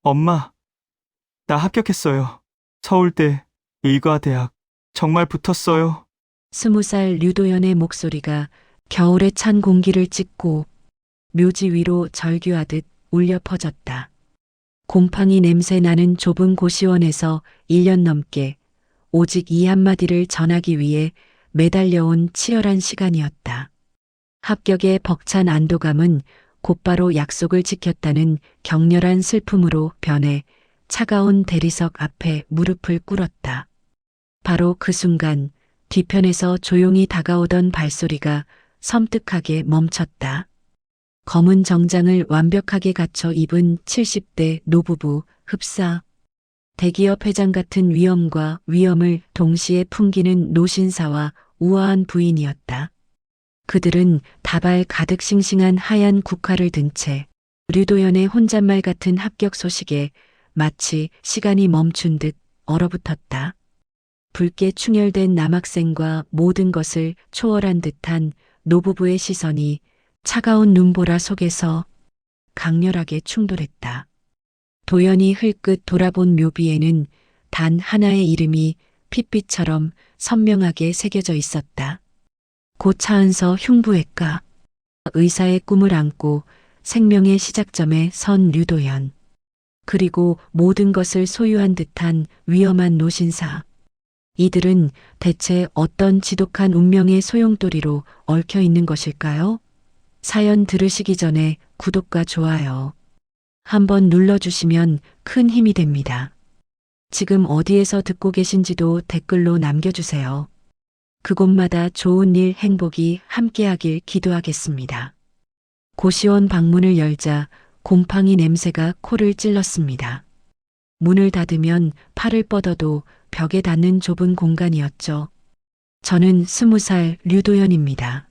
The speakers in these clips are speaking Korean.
엄마, 나 합격했어요. 서울대 의과대학. 정말 붙었어요. 20살 류도연의 목소리가 겨울의 찬 공기를 찢고 묘지 위로 절규하듯 울려 퍼졌다. 곰팡이 냄새 나는 좁은 고시원에서 1년 넘게 오직 이 한마디를 전하기 위해 매달려온 치열한 시간이었다. 합격의 벅찬 안도감은 곧바로 약속을 지켰다는 격렬한 슬픔으로 변해 차가운 대리석 앞에 무릎을 꿇었다. 바로 그 순간 뒤편에서 조용히 다가오던 발소리가 섬뜩하게 멈췄다. 검은 정장을 완벽하게 갖춰 입은 70대 노부부 흡사. 대기업 회장 같은 위엄과 위엄을 동시에 풍기는 노신사와 우아한 부인이었다. 그들은 다발 가득 싱싱한 하얀 국화를 든 채 류도연의 혼잣말 같은 합격 소식에 마치 시간이 멈춘 듯 얼어붙었다. 붉게 충혈된 남학생과 모든 것을 초월한 듯한 노부부의 시선이 차가운 눈보라 속에서 강렬하게 충돌했다. 도연이 흘끗 돌아본 묘비에는 단 하나의 이름이 핏빛처럼 선명하게 새겨져 있었다. 고 차은서 흉부외과 의사의 꿈을 안고 생명의 시작점에 선 류도연. 그리고 모든 것을 소유한 듯한 위험한 노신사. 이들은 대체 어떤 지독한 운명의 소용돌이로 얽혀 있는 것일까요? 사연 들으시기 전에 구독과 좋아요 한번 눌러주시면 큰 힘이 됩니다. 지금 어디에서 듣고 계신지도 댓글로 남겨주세요. 그곳마다 좋은 일, 행복이 함께하길 기도하겠습니다. 고시원 방문을 열자 곰팡이 냄새가 코를 찔렀습니다. 문을 닫으면 팔을 뻗어도 벽에 닿는 좁은 공간이었죠. 저는 20살 류도연입니다.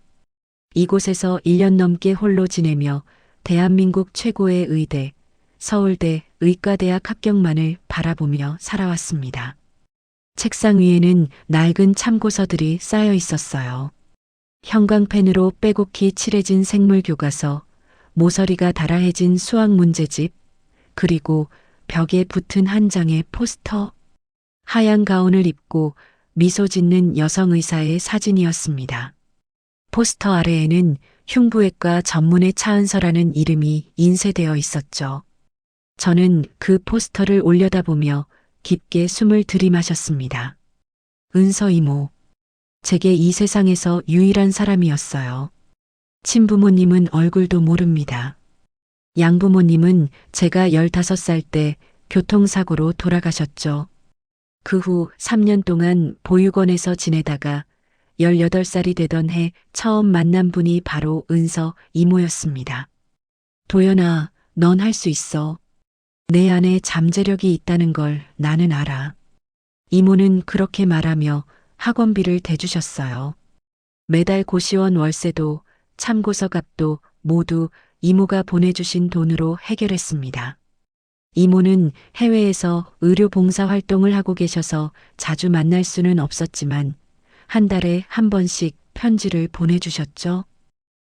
이곳에서 1년 넘게 홀로 지내며 대한민국 최고의 의대, 서울대 의과대학 합격만을 바라보며 살아왔습니다. 책상 위에는 낡은 참고서들이 쌓여 있었어요. 형광펜으로 빼곡히 칠해진 생물교과서, 모서리가 달아해진 수학 문제집, 그리고 벽에 붙은 한 장의 포스터. 하얀 가운을 입고 미소 짓는 여성 의사의 사진이었습니다. 포스터 아래에는 흉부외과 전문의 차은서라는 이름이 인쇄되어 있었죠. 저는 그 포스터를 올려다보며 깊게 숨을 들이마셨습니다. 은서 이모. 제게 이 세상에서 유일한 사람이었어요. 친부모님은 얼굴도 모릅니다. 양부모님은 제가 15살 때 교통사고로 돌아가셨죠. 그 후 3년 동안 보육원에서 지내다가 18살이 되던 해 처음 만난 분이 바로 은서 이모였습니다. 도연아, 넌 할 수 있어. 내 안에 잠재력이 있다는 걸 나는 알아. 이모는 그렇게 말하며 학원비를 대주셨어요. 매달 고시원 월세도 참고서 값도 모두 이모가 보내주신 돈으로 해결했습니다. 이모는 해외에서 의료 봉사 활동을 하고 계셔서 자주 만날 수는 없었지만 한 달에 한 번씩 편지를 보내주셨죠.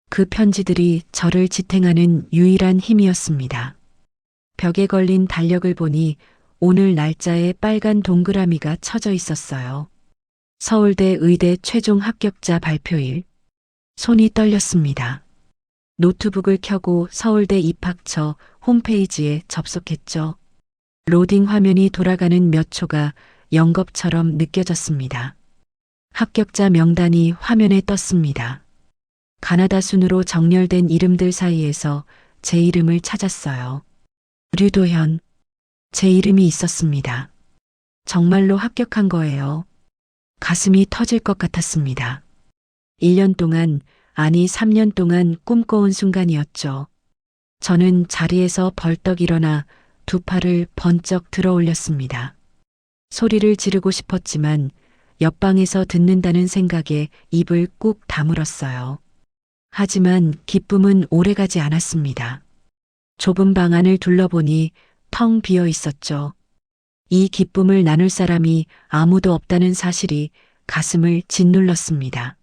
그 편지들이 저를 지탱하는 유일한 힘이었습니다. 벽에 걸린 달력을 보니 오늘 날짜에 빨간 동그라미가 쳐져 있었어요. 서울대 의대 최종 합격자 발표일. 손이 떨렸습니다. 노트북을 켜고 서울대 입학처 홈페이지에 접속했죠. 로딩 화면이 돌아가는 몇 초가 영겁처럼 느껴졌습니다. 합격자 명단이 화면에 떴습니다. 가나다 순으로 정렬된 이름들 사이에서 제 이름을 찾았어요. 류도현. 제 이름이 있었습니다. 정말로 합격한 거예요. 가슴이 터질 것 같았습니다. 1년 동안, 아니 3년 동안 꿈꿔온 순간이었죠. 저는 자리에서 벌떡 일어나 두 팔을 번쩍 들어 올렸습니다. 소리를 지르고 싶었지만 옆방에서 듣는다는 생각에 입을 꾹 다물었어요. 하지만 기쁨은 오래가지 않았습니다. 좁은 방 안을 둘러보니 텅 비어 있었죠. 이 기쁨을 나눌 사람이 아무도 없다는 사실이 가슴을 짓눌렀습니다.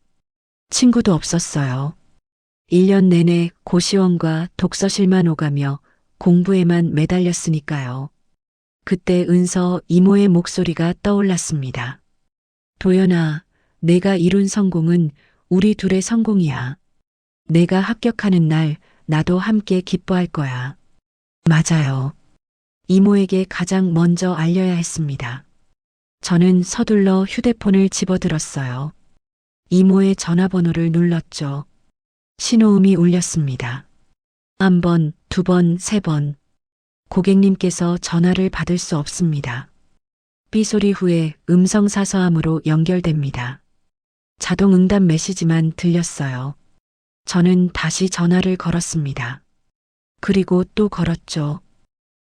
친구도 없었어요. 1년 내내 고시원과 독서실만 오가며 공부에만 매달렸으니까요. 그때 은서 이모의 목소리가 떠올랐습니다. 도연아, 내가 이룬 성공은 우리 둘의 성공이야. 내가 합격하는 날 나도 함께 기뻐할 거야. 맞아요. 이모에게 가장 먼저 알려야 했습니다. 저는 서둘러 휴대폰을 집어들었어요. 이모의 전화번호를 눌렀죠. 신호음이 울렸습니다. 한 번, 두 번, 세 번. 고객님께서 전화를 받을 수 없습니다. 삐소리 후에 음성 사서함으로 연결됩니다. 자동 응답 메시지만 들렸어요. 저는 다시 전화를 걸었습니다. 그리고 또 걸었죠.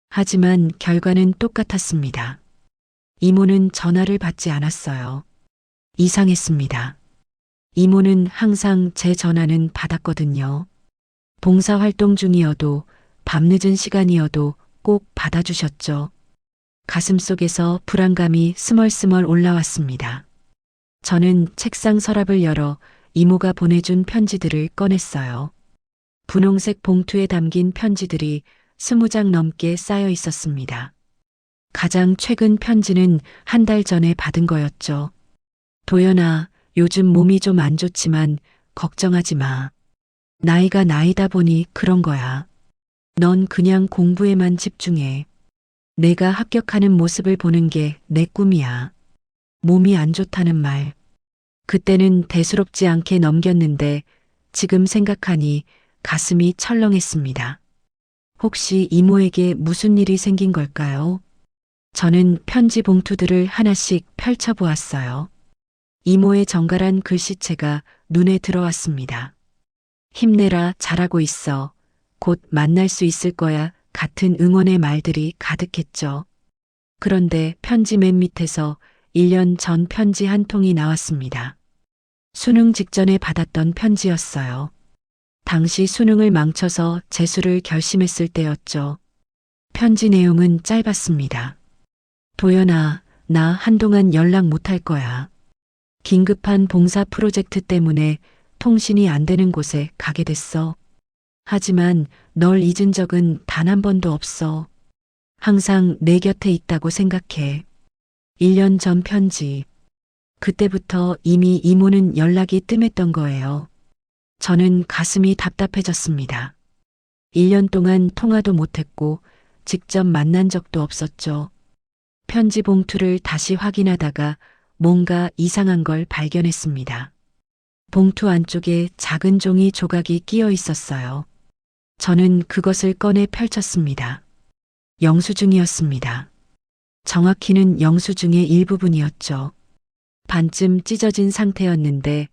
하지만 결과는 똑같았습니다. 이모는 전화를 받지 않았어요. 이상했습니다. 이모는 항상 제 전화는 받았거든요. 봉사활동 중이어도 밤늦은 시간이어도 꼭 받아주셨죠. 가슴속에서 불안감이 스멀스멀 올라왔습니다. 저는 책상 서랍을 열어 이모가 보내준 편지들을 꺼냈어요. 분홍색 봉투에 담긴 편지들이 20장 넘게 쌓여 있었습니다. 가장 최근 편지는 한 달 전에 받은 거였죠. 도연아, 요즘 몸이 좀 안 좋지만 걱정하지 마. 나이가 나이다 보니 그런 거야. 넌 그냥 공부에만 집중해. 내가 합격하는 모습을 보는 게 내 꿈이야. 몸이 안 좋다는 말. 그때는 대수롭지 않게 넘겼는데 지금 생각하니 가슴이 철렁했습니다. 혹시 이모에게 무슨 일이 생긴 걸까요? 저는 편지 봉투들을 하나씩 펼쳐보았어요. 이모의 정갈한 글씨체가 눈에 들어왔습니다. 힘내라, 잘하고 있어. 곧 만날 수 있을 거야. 같은 응원의 말들이 가득했죠. 그런데 편지 맨 밑에서 1년 전 편지 한 통이 나왔습니다. 수능 직전에 받았던 편지였어요. 당시 수능을 망쳐서 재수를 결심했을 때였죠. 편지 내용은 짧았습니다. 도연아, 나 한동안 연락 못할 거야. 긴급한 봉사 프로젝트 때문에 통신이 안 되는 곳에 가게 됐어. 하지만 널 잊은 적은 단 한 번도 없어. 항상 내 곁에 있다고 생각해. 1년 전 편지. 그때부터 이미 이모는 연락이 뜸했던 거예요. 저는 가슴이 답답해졌습니다. 1년 동안 통화도 못했고 직접 만난 적도 없었죠. 편지 봉투를 다시 확인하다가 뭔가 이상한 걸 발견했습니다. 봉투 안쪽에 작은 종이 조각이 끼어 있었어요. 저는 그것을 꺼내 펼쳤습니다. 영수증이었습니다. 정확히는 영수증의 일부분이었죠. 반쯤 찢어진 상태였는데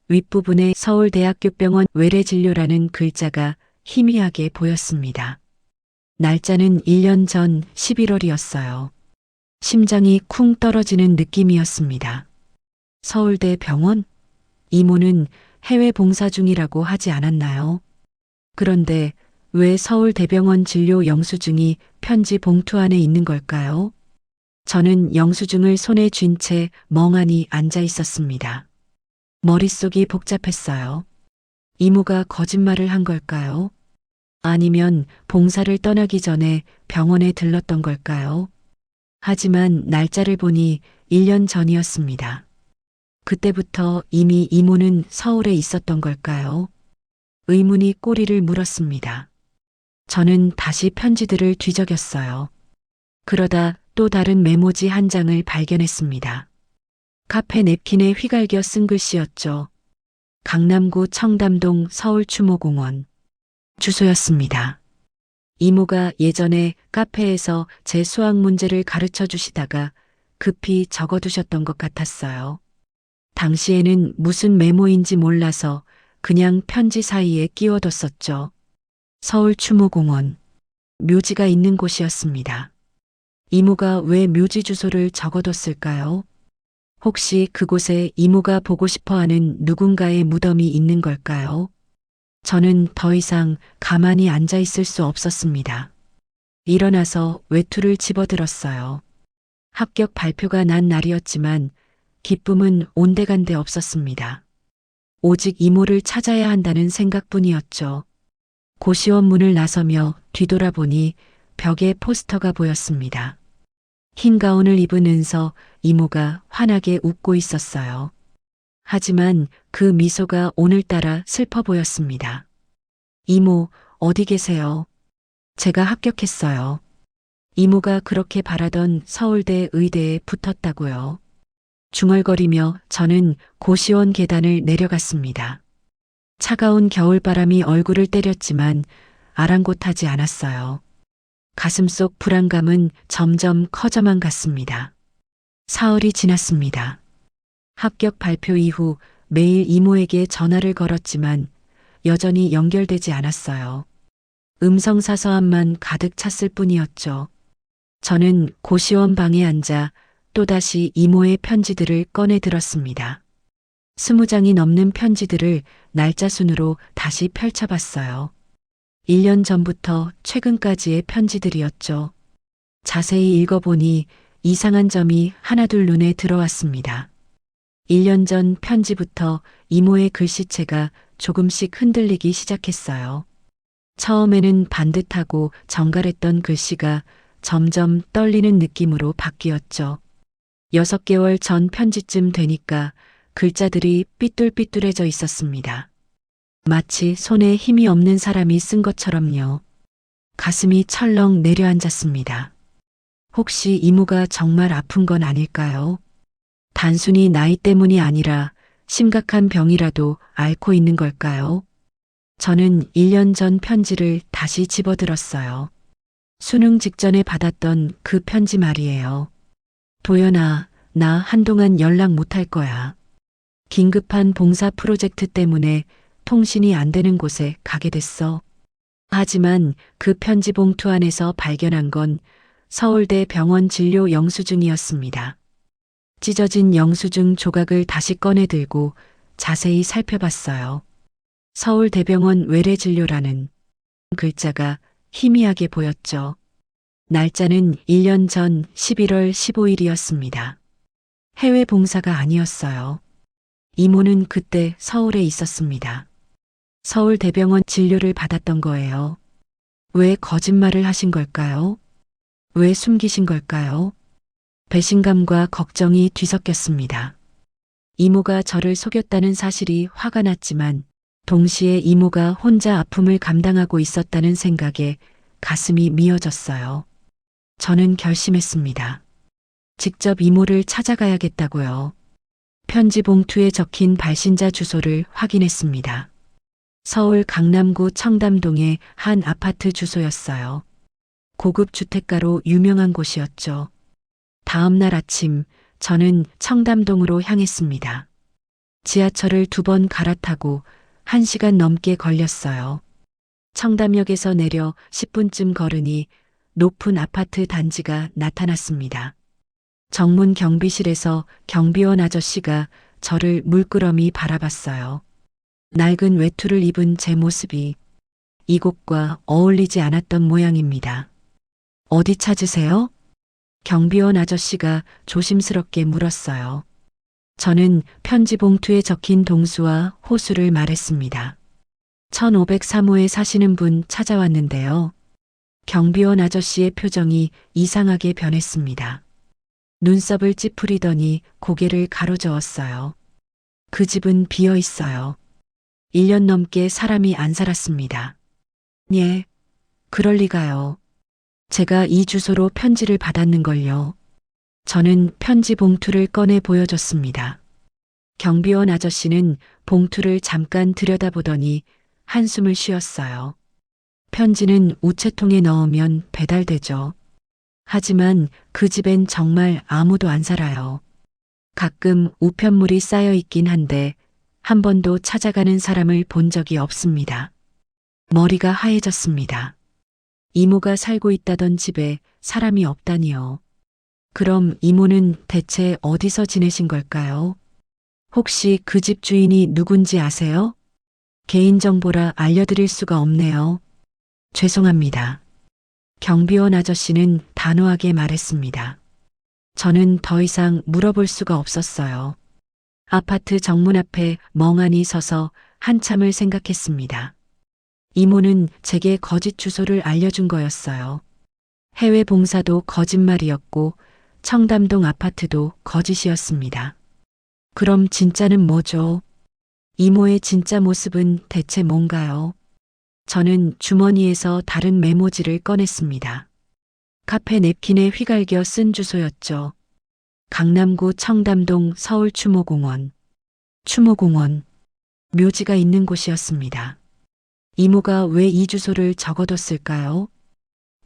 윗부분에 서울대학교병원 외래진료라는 글자가 희미하게 보였습니다. 날짜는 1년 전 11월이었어요. 심장이 쿵 떨어지는 느낌이었습니다. 서울대 병원? 이모는 해외 봉사 중이라고 하지 않았나요? 그런데 왜 서울대병원 진료 영수증이 편지 봉투 안에 있는 걸까요? 저는 영수증을 손에 쥔 채 멍하니 앉아 있었습니다. 머릿속이 복잡했어요. 이모가 거짓말을 한 걸까요? 아니면 봉사를 떠나기 전에 병원에 들렀던 걸까요? 하지만 날짜를 보니 1년 전이었습니다. 그때부터 이미 이모는 서울에 있었던 걸까요? 의문이 꼬리를 물었습니다. 저는 다시 편지들을 뒤적였어요. 그러다 또 다른 메모지 한 장을 발견했습니다. 카페 냅킨에 휘갈겨 쓴 글씨였죠. 강남구 청담동 서울추모공원. 주소였습니다. 이모가 예전에 카페에서 제 수학 문제를 가르쳐 주시다가 급히 적어두셨던 것 같았어요. 당시에는 무슨 메모인지 몰라서 그냥 편지 사이에 끼워뒀었죠. 서울추모공원. 묘지가 있는 곳이었습니다. 이모가 왜 묘지 주소를 적어뒀을까요? 혹시 그곳에 이모가 보고 싶어하는 누군가의 무덤이 있는 걸까요? 저는 더 이상 가만히 앉아 있을 수 없었습니다. 일어나서 외투를 집어들었어요. 합격 발표가 난 날이었지만 기쁨은 온데간데 없었습니다. 오직 이모를 찾아야 한다는 생각뿐이었죠. 고시원 문을 나서며 뒤돌아보니 벽에 포스터가 보였습니다. 흰 가운을 입은 은서 이모가 환하게 웃고 있었어요. 하지만 그 미소가 오늘따라 슬퍼 보였습니다. 이모, 어디 계세요? 제가 합격했어요. 이모가 그렇게 바라던 서울대 의대에 붙었다고요. 중얼거리며 저는 고시원 계단을 내려갔습니다. 차가운 겨울바람이 얼굴을 때렸지만 아랑곳하지 않았어요. 가슴속 불안감은 점점 커져만 갔습니다. 사흘이 지났습니다. 합격 발표 이후 매일 이모에게 전화를 걸었지만 여전히 연결되지 않았어요. 음성사서함만 가득 찼을 뿐이었죠. 저는 고시원 방에 앉아 또다시 이모의 편지들을 꺼내 들었습니다. 20장이 넘는 편지들을 날짜 순으로 다시 펼쳐봤어요. 1년 전부터 최근까지의 편지들이었죠. 자세히 읽어보니 이상한 점이 하나둘 눈에 들어왔습니다. 1년 전 편지부터 이모의 글씨체가 조금씩 흔들리기 시작했어요. 처음에는 반듯하고 정갈했던 글씨가 점점 떨리는 느낌으로 바뀌었죠. 6개월 전 편지쯤 되니까 글자들이 삐뚤삐뚤해져 있었습니다. 마치 손에 힘이 없는 사람이 쓴 것처럼요. 가슴이 철렁 내려앉았습니다. 혹시 이모가 정말 아픈 건 아닐까요? 단순히 나이 때문이 아니라 심각한 병이라도 앓고 있는 걸까요? 저는 1년 전 편지를 다시 집어들었어요. 수능 직전에 받았던 그 편지 말이에요. 도연아, 나 한동안 연락 못할 거야. 긴급한 봉사 프로젝트 때문에 통신이 안 되는 곳에 가게 됐어. 하지만 그 편지 봉투 안에서 발견한 건 서울대 병원 진료 영수증이었습니다. 찢어진 영수증 조각을 다시 꺼내 들고 자세히 살펴봤어요. 서울대병원 외래진료라는 글자가 희미하게 보였죠. 날짜는 1년 전 11월 15일이었습니다. 해외 봉사가 아니었어요. 이모는 그때 서울에 있었습니다. 서울대병원 진료를 받았던 거예요. 왜 거짓말을 하신 걸까요? 왜 숨기신 걸까요? 배신감과 걱정이 뒤섞였습니다. 이모가 저를 속였다는 사실이 화가 났지만 동시에 이모가 혼자 아픔을 감당하고 있었다는 생각에 가슴이 미어졌어요. 저는 결심했습니다. 직접 이모를 찾아가야겠다고요. 편지 봉투에 적힌 발신자 주소를 확인했습니다. 서울 강남구 청담동의 한 아파트 주소였어요. 고급 주택가로 유명한 곳이었죠. 다음 날 아침 저는 청담동으로 향했습니다. 지하철을 2번 갈아타고 1시간 넘게 걸렸어요. 청담역에서 내려 10분쯤 걸으니 높은 아파트 단지가 나타났습니다. 정문 경비실에서 경비원 아저씨가 저를 물끄러미 바라봤어요. 낡은 외투를 입은 제 모습이 이곳과 어울리지 않았던 모양입니다. 어디 찾으세요? 경비원 아저씨가 조심스럽게 물었어요. 저는 편지 봉투에 적힌 동수와 호수를 말했습니다. 1503호에 사시는 분 찾아왔는데요. 경비원 아저씨의 표정이 이상하게 변했습니다. 눈썹을 찌푸리더니 고개를 가로저었어요. 그 집은 비어 있어요. 1년 넘게 사람이 안 살았습니다. 예, 그럴 리가요. 제가 이 주소로 편지를 받았는걸요. 저는 편지 봉투를 꺼내 보여줬습니다. 경비원 아저씨는 봉투를 잠깐 들여다보더니 한숨을 쉬었어요. 편지는 우체통에 넣으면 배달되죠. 하지만 그 집엔 정말 아무도 안 살아요. 가끔 우편물이 쌓여 있긴 한데 한 번도 찾아가는 사람을 본 적이 없습니다. 머리가 하얘졌습니다. 이모가 살고 있다던 집에 사람이 없다니요. 그럼 이모는 대체 어디서 지내신 걸까요? 혹시 그 집 주인이 누군지 아세요? 개인정보라 알려드릴 수가 없네요. 죄송합니다. 경비원 아저씨는 단호하게 말했습니다. 저는 더 이상 물어볼 수가 없었어요. 아파트 정문 앞에 멍하니 서서 한참을 생각했습니다. 이모는 제게 거짓 주소를 알려준 거였어요. 해외 봉사도 거짓말이었고 청담동 아파트도 거짓이었습니다. 그럼 진짜는 뭐죠? 이모의 진짜 모습은 대체 뭔가요? 저는 주머니에서 다른 메모지를 꺼냈습니다. 카페 냅킨에 휘갈겨 쓴 주소였죠. 강남구 청담동 서울 추모공원. 추모공원. 묘지가 있는 곳이었습니다. 이모가 왜 이 주소를 적어뒀을까요?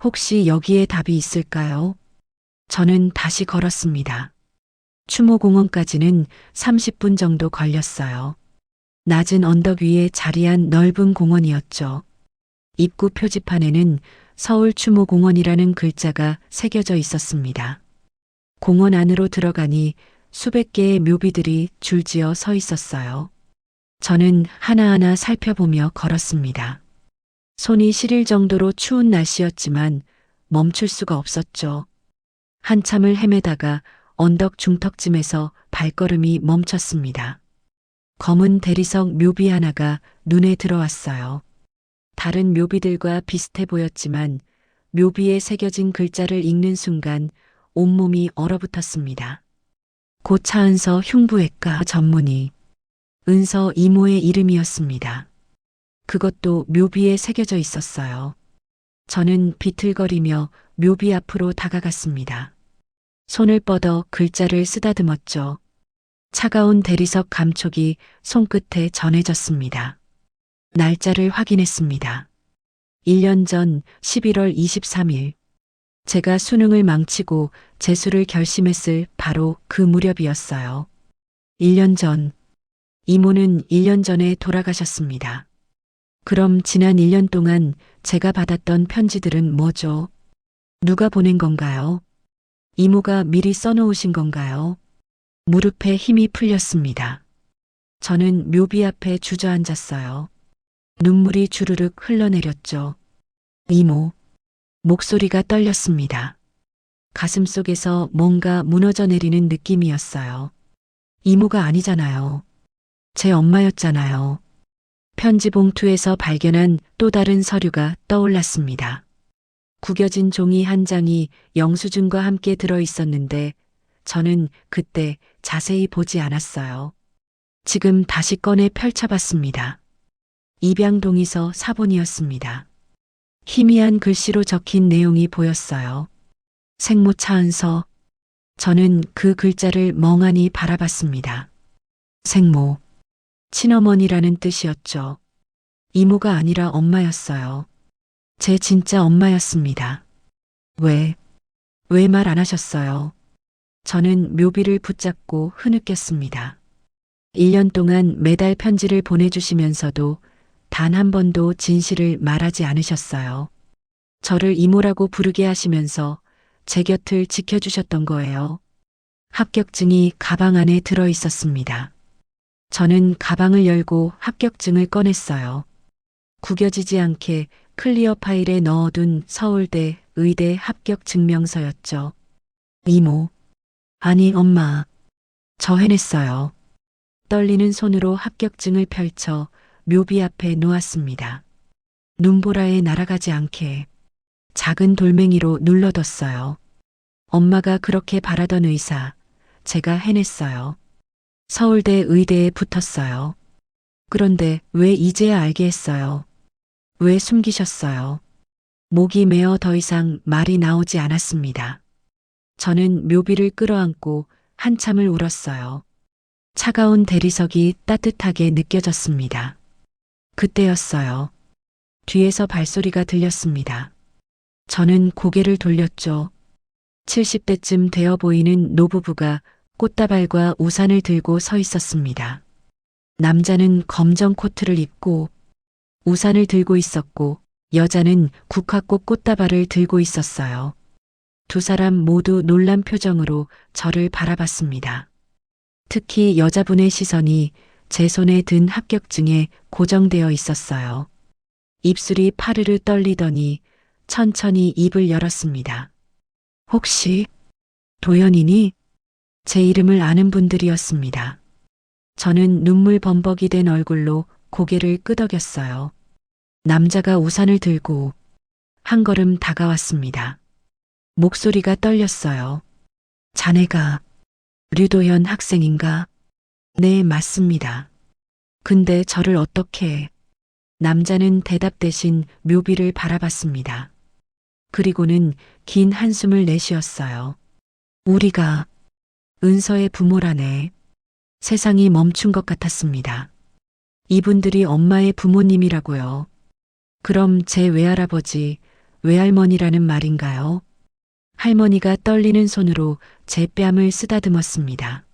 혹시 여기에 답이 있을까요? 저는 다시 걸었습니다. 추모공원까지는 30분 정도 걸렸어요. 낮은 언덕 위에 자리한 넓은 공원이었죠. 입구 표지판에는 서울 추모공원이라는 글자가 새겨져 있었습니다. 공원 안으로 들어가니 수백 개의 묘비들이 줄지어 서 있었어요. 저는 하나하나 살펴보며 걸었습니다. 손이 시릴 정도로 추운 날씨였지만 멈출 수가 없었죠. 한참을 헤매다가 언덕 중턱쯤에서 발걸음이 멈췄습니다. 검은 대리석 묘비 하나가 눈에 들어왔어요. 다른 묘비들과 비슷해 보였지만 묘비에 새겨진 글자를 읽는 순간 온몸이 얼어붙었습니다. 고차은서 흉부외과 전문의. 은서 이모의 이름이었습니다. 그것도 묘비에 새겨져 있었어요. 저는 비틀거리며 묘비 앞으로 다가갔습니다. 손을 뻗어 글자를 쓰다듬었죠. 차가운 대리석 감촉이 손끝에 전해졌습니다. 날짜를 확인했습니다. 1년 전 11월 23일. 제가 수능을 망치고 재수를 결심했을 바로 그 무렵이었어요. 1년 전. 이모는 1년 전에 돌아가셨습니다. 그럼 지난 1년 동안 제가 받았던 편지들은 뭐죠? 누가 보낸 건가요? 이모가 미리 써놓으신 건가요? 무릎에 힘이 풀렸습니다. 저는 묘비 앞에 주저앉았어요. 눈물이 주르륵 흘러내렸죠. 이모. 목소리가 떨렸습니다. 가슴속에서 뭔가 무너져 내리는 느낌이었어요. 이모가 아니잖아요. 제 엄마였잖아요. 편지 봉투에서 발견한 또 다른 서류가 떠올랐습니다. 구겨진 종이 한 장이 영수증과 함께 들어 있었는데 저는 그때 자세히 보지 않았어요. 지금 다시 꺼내 펼쳐봤습니다. 입양동의서 사본이었습니다. 희미한 글씨로 적힌 내용이 보였어요. 생모 차은서. 저는 그 글자를 멍하니 바라봤습니다. 생모. 친어머니라는 뜻이었죠. 이모가 아니라 엄마였어요. 제 진짜 엄마였습니다. 왜 말 안 하셨어요? 저는 묘비를 붙잡고 흐느꼈습니다. 1년 동안 매달 편지를 보내주시면서도 단 한 번도 진실을 말하지 않으셨어요. 저를 이모라고 부르게 하시면서 제 곁을 지켜주셨던 거예요. 합격증이 가방 안에 들어 있었습니다. 저는 가방을 열고 합격증을 꺼냈어요. 구겨지지 않게 클리어 파일에 넣어둔 서울대, 의대 합격 증명서였죠. 이모. 아니, 엄마. 저 해냈어요. 떨리는 손으로 합격증을 펼쳐 묘비 앞에 놓았습니다. 눈보라에 날아가지 않게 작은 돌멩이로 눌러뒀어요. 엄마가 그렇게 바라던 의사, 제가 해냈어요. 서울대 의대에 붙었어요. 그런데 왜 이제야 알게 했어요? 왜 숨기셨어요? 목이 메어 더 이상 말이 나오지 않았습니다. 저는 묘비를 끌어안고 한참을 울었어요. 차가운 대리석이 따뜻하게 느껴졌습니다. 그때였어요. 뒤에서 발소리가 들렸습니다. 저는 고개를 돌렸죠. 70대쯤 되어 보이는 노부부가 꽃다발과 우산을 들고 서 있었습니다. 남자는 검정 코트를 입고 우산을 들고 있었고 여자는 국화꽃 꽃다발을 들고 있었어요. 두 사람 모두 놀란 표정으로 저를 바라봤습니다. 특히 여자분의 시선이 제 손에 든 합격증에 고정되어 있었어요. 입술이 파르르 떨리더니 천천히 입을 열었습니다. 혹시 도연이니? 제 이름을 아는 분들이었습니다. 저는 눈물 범벅이 된 얼굴로 고개를 끄덕였어요. 남자가 우산을 들고 한 걸음 다가왔습니다. 목소리가 떨렸어요. 자네가 류도현 학생인가? 네, 맞습니다. 근데 저를 어떻게? 남자는 대답 대신 묘비를 바라봤습니다. 그리고는 긴 한숨을 내쉬었어요. 우리가 은서의 부모라네. 세상이 멈춘 것 같았습니다. 이분들이 엄마의 부모님이라고요. 그럼 제 외할아버지, 외할머니라는 말인가요? 할머니가 떨리는 손으로 제 뺨을 쓰다듬었습니다.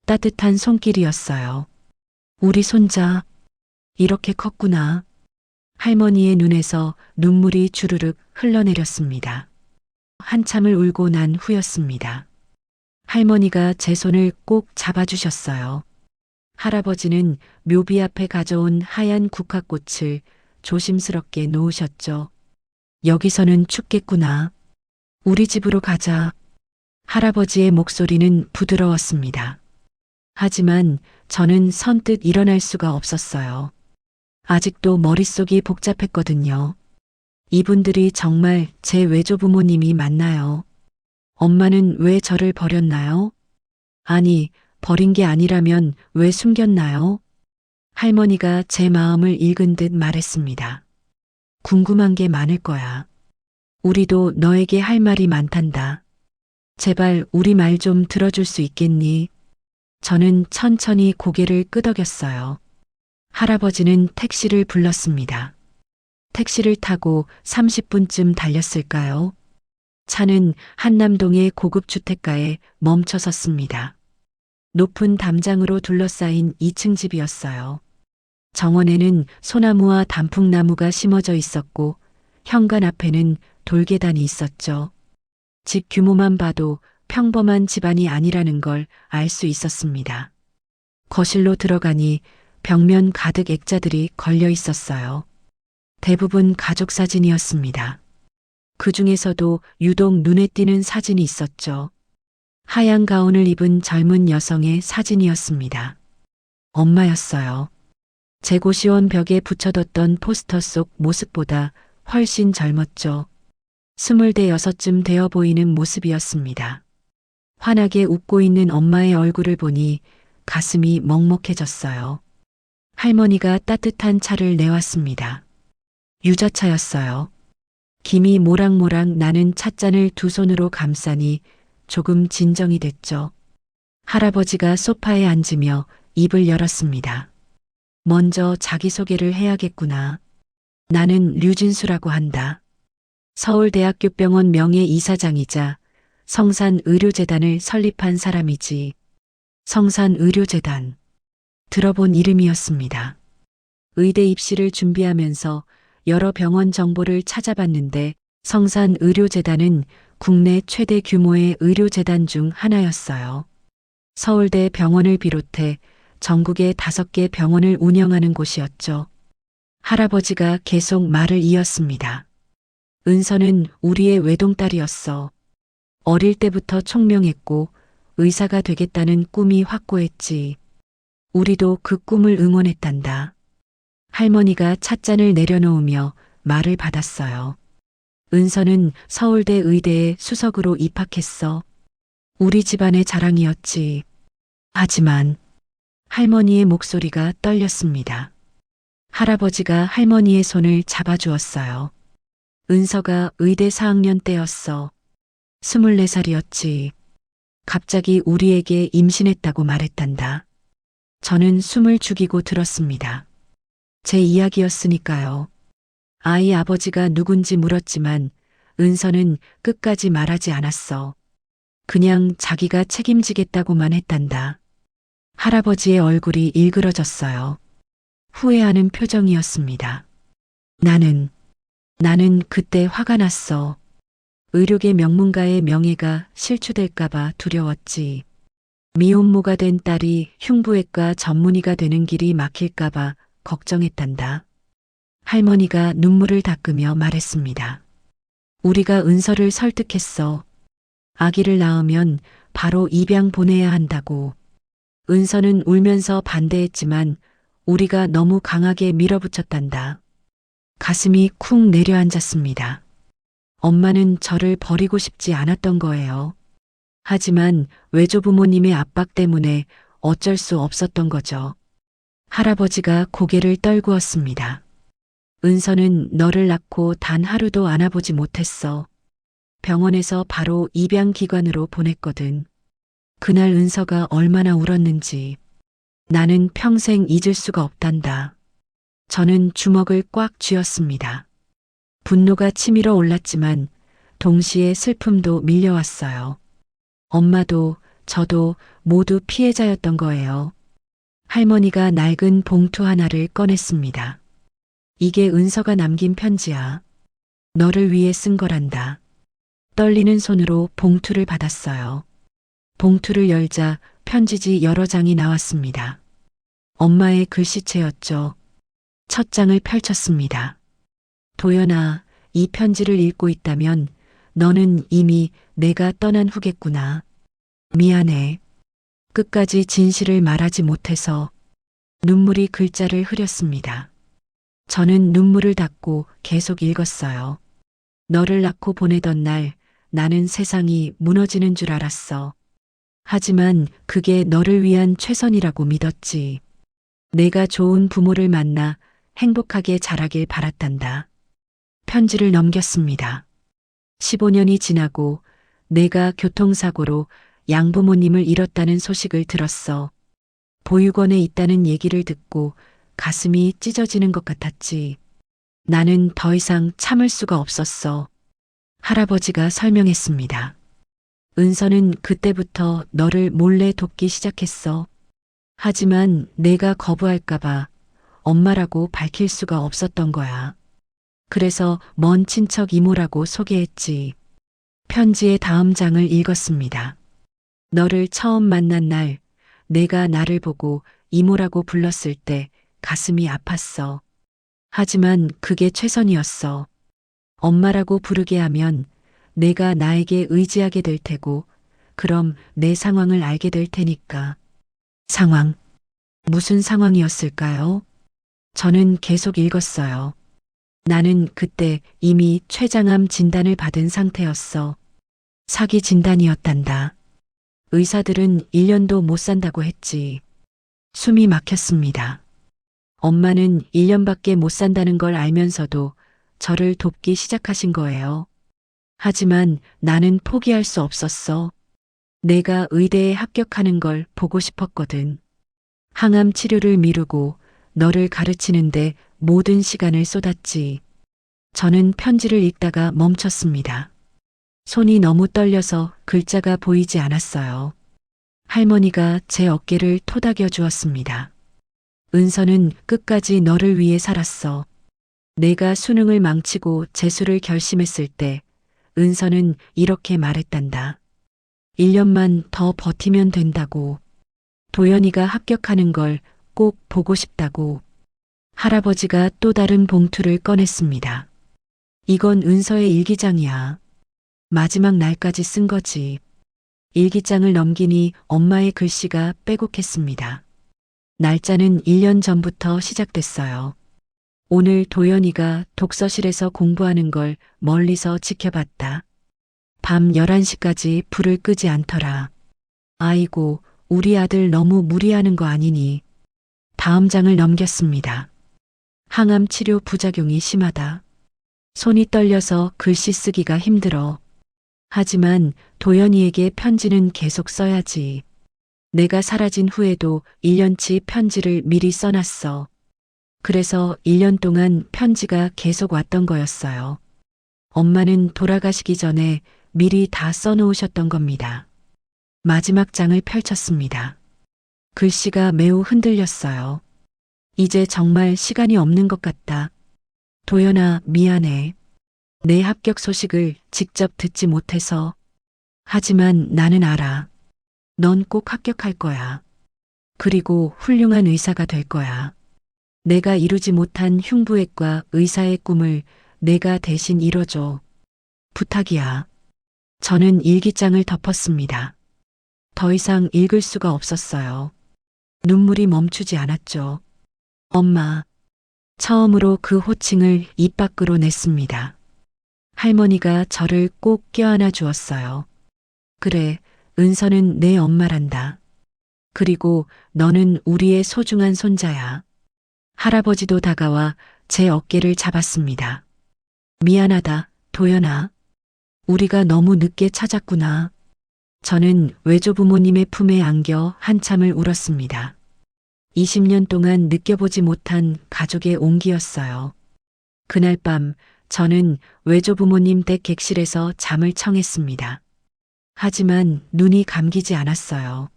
따뜻한 손길이었어요. 우리 손자, 이렇게 컸구나. 할머니의 눈에서 눈물이 주르륵 흘러내렸습니다. 한참을 울고 난 후였습니다. 할머니가 제 손을 꼭 잡아주셨어요. 할아버지는 묘비 앞에 가져온 하얀 국화꽃을 조심스럽게 놓으셨죠. 여기서는 춥겠구나. 우리 집으로 가자. 할아버지의 목소리는 부드러웠습니다. 하지만 저는 선뜻 일어날 수가 없었어요. 아직도 머릿속이 복잡했거든요. 이분들이 정말 제 외조부모님이 맞나요? 엄마는 왜 저를 버렸나요? 아니, 버린 게 아니라면 왜 숨겼나요? 할머니가 제 마음을 읽은 듯 말했습니다. 궁금한 게 많을 거야. 우리도 너에게 할 말이 많단다. 제발 우리 말 좀 들어줄 수 있겠니? 저는 천천히 고개를 끄덕였어요. 할아버지는 택시를 불렀습니다. 택시를 타고 30분쯤 달렸을까요? 차는 한남동의 고급 주택가에 멈춰 섰습니다. 높은 담장으로 둘러싸인 2층 집이었어요. 정원에는 소나무와 단풍나무가 심어져 있었고 현관 앞에는 돌계단이 있었죠. 집 규모만 봐도 평범한 집안이 아니라는 걸 알 수 있었습니다. 거실로 들어가니 벽면 가득 액자들이 걸려 있었어요. 대부분 가족 사진이었습니다. 그 중에서도 유독 눈에 띄는 사진이 있었죠. 하얀 가운을 입은 젊은 여성의 사진이었습니다. 엄마였어요. 재고시원 벽에 붙여뒀던 포스터 속 모습보다 훨씬 젊었죠. 26쯤 되어 보이는 모습이었습니다. 환하게 웃고 있는 엄마의 얼굴을 보니 가슴이 먹먹해졌어요. 할머니가 따뜻한 차를 내왔습니다. 유자차였어요. 김이 모락모락 나는 찻잔을 두 손으로 감싸니 조금 진정이 됐죠. 할아버지가 소파에 앉으며 입을 열었습니다. 먼저 자기소개를 해야겠구나. 나는 류진수라고 한다. 서울대학교 병원 명예이사장이자 성산의료재단을 설립한 사람이지. 성산의료재단. 들어본 이름이었습니다. 의대 입시를 준비하면서 여러 병원 정보를 찾아봤는데 성산의료재단은 국내 최대 규모의 의료재단 중 하나였어요. 서울대 병원을 비롯해 전국의 5개 병원을 운영하는 곳이었죠. 할아버지가 계속 말을 이었습니다. 은서는 우리의 외동딸이었어. 어릴 때부터 총명했고 의사가 되겠다는 꿈이 확고했지. 우리도 그 꿈을 응원했단다. 할머니가 찻잔을 내려놓으며 말을 받았어요. 은서는 서울대 의대에 수석으로 입학했어. 우리 집안의 자랑이었지. 하지만 할머니의 목소리가 떨렸습니다. 할아버지가 할머니의 손을 잡아주었어요. 은서가 의대 4학년 때였어. 24살이었지. 갑자기 우리에게 임신했다고 말했단다. 저는 숨을 죽이고 들었습니다. 제 이야기였으니까요. 아이 아버지가 누군지 물었지만 은서는 끝까지 말하지 않았어. 그냥 자기가 책임지겠다고만 했단다. 할아버지의 얼굴이 일그러졌어요. 후회하는 표정이었습니다. 나는 그때 화가 났어. 의료계 명문가의 명예가 실추될까봐 두려웠지. 미혼모가 된 딸이 흉부외과 전문의가 되는 길이 막힐까봐 걱정했단다. 할머니가 눈물을 닦으며 말했습니다. 우리가 은서를 설득했어. 아기를 낳으면 바로 입양 보내야 한다고. 은서는 울면서 반대했지만 우리가 너무 강하게 밀어붙였단다. 가슴이 쿵 내려앉았습니다. 엄마는 저를 버리고 싶지 않았던 거예요. 하지만 외조부모님의 압박 때문에 어쩔 수 없었던 거죠. 할아버지가 고개를 떨구었습니다. 은서는 너를 낳고 단 하루도 안아보지 못했어. 병원에서 바로 입양기관으로 보냈거든. 그날 은서가 얼마나 울었는지 나는 평생 잊을 수가 없단다. 저는 주먹을 꽉 쥐었습니다. 분노가 치밀어 올랐지만 동시에 슬픔도 밀려왔어요. 엄마도 저도 모두 피해자였던 거예요. 할머니가 낡은 봉투 하나를 꺼냈습니다. 이게 은서가 남긴 편지야. 너를 위해 쓴 거란다. 떨리는 손으로 봉투를 받았어요. 봉투를 열자 편지지 여러 장이 나왔습니다. 엄마의 글씨체였죠. 첫 장을 펼쳤습니다. 도연아, 이 편지를 읽고 있다면 너는 이미 내가 떠난 후겠구나. 미안해. 끝까지 진실을 말하지 못해서. 눈물이 글자를 흐렸습니다. 저는 눈물을 닦고 계속 읽었어요. 너를 낳고 보내던 날 나는 세상이 무너지는 줄 알았어. 하지만 그게 너를 위한 최선이라고 믿었지. 내가 좋은 부모를 만나 행복하게 자라길 바랐단다. 편지를 넘겼습니다. 15년이 지나고 내가 교통사고로 양부모님을 잃었다는 소식을 들었어. 보육원에 있다는 얘기를 듣고 가슴이 찢어지는 것 같았지. 나는 더 이상 참을 수가 없었어. 할아버지가 설명했습니다. 은서는 그때부터 너를 몰래 돕기 시작했어. 하지만 내가 거부할까봐 엄마라고 밝힐 수가 없었던 거야. 그래서 먼 친척 이모라고 소개했지. 편지의 다음 장을 읽었습니다. 너를 처음 만난 날 내가 나를 보고 이모라고 불렀을 때 가슴이 아팠어. 하지만 그게 최선이었어. 엄마라고 부르게 하면 내가 나에게 의지하게 될 테고 그럼 내 상황을 알게 될 테니까. 상황. 무슨 상황이었을까요? 저는 계속 읽었어요. 나는 그때 이미 췌장암 진단을 받은 상태였어. 사기 진단이었단다. 의사들은 1년도 못 산다고 했지. 숨이 막혔습니다. 엄마는 1년밖에 못 산다는 걸 알면서도 저를 돕기 시작하신 거예요. 하지만 나는 포기할 수 없었어. 내가 의대에 합격하는 걸 보고 싶었거든. 항암 치료를 미루고 너를 가르치는데 모든 시간을 쏟았지. 저는 편지를 읽다가 멈췄습니다. 손이 너무 떨려서 글자가 보이지 않았어요. 할머니가 제 어깨를 토닥여 주었습니다. 은서는 끝까지 너를 위해 살았어. 내가 수능을 망치고 재수를 결심했을 때 은서는 이렇게 말했단다. 1년만 더 버티면 된다고. 도연이가 합격하는 걸 꼭 보고 싶다고. 할아버지가 또 다른 봉투를 꺼냈습니다. 이건 은서의 일기장이야. 마지막 날까지 쓴 거지. 일기장을 넘기니 엄마의 글씨가 빼곡했습니다. 날짜는 1년 전부터 시작됐어요. 오늘 도연이가 독서실에서 공부하는 걸 멀리서 지켜봤다. 밤 11시까지 불을 끄지 않더라. 아이고, 우리 아들 너무 무리하는 거 아니니. 다음 장을 넘겼습니다. 항암 치료 부작용이 심하다. 손이 떨려서 글씨 쓰기가 힘들어. 하지만 도연이에게 편지는 계속 써야지. 내가 사라진 후에도 1년치 편지를 미리 써놨어. 그래서 1년 동안 편지가 계속 왔던 거였어요. 엄마는 돌아가시기 전에 미리 다 써놓으셨던 겁니다. 마지막 장을 펼쳤습니다. 글씨가 매우 흔들렸어요. 이제 정말 시간이 없는 것 같다. 도연아, 미안해. 내 합격 소식을 직접 듣지 못해서. 하지만 나는 알아. 넌 꼭 합격할 거야. 그리고 훌륭한 의사가 될 거야. 내가 이루지 못한 흉부외과 의사의 꿈을 내가 대신 이뤄줘. 부탁이야. 저는 일기장을 덮었습니다. 더 이상 읽을 수가 없었어요. 눈물이 멈추지 않았죠. 엄마, 처음으로 그 호칭을 입 밖으로 냈습니다. 할머니가 저를 꼭 껴안아 주었어요. 그래, 은서는 내 엄마란다. 그리고 너는 우리의 소중한 손자야. 할아버지도 다가와 제 어깨를 잡았습니다. 미안하다, 도연아. 우리가 너무 늦게 찾았구나. 저는 외조부모님의 품에 안겨 한참을 울었습니다. 20년 동안 느껴보지 못한 가족의 온기였어요. 그날 밤 저는 외조부모님 댁 객실에서 잠을 청했습니다. 하지만 눈이 감기지 않았어요.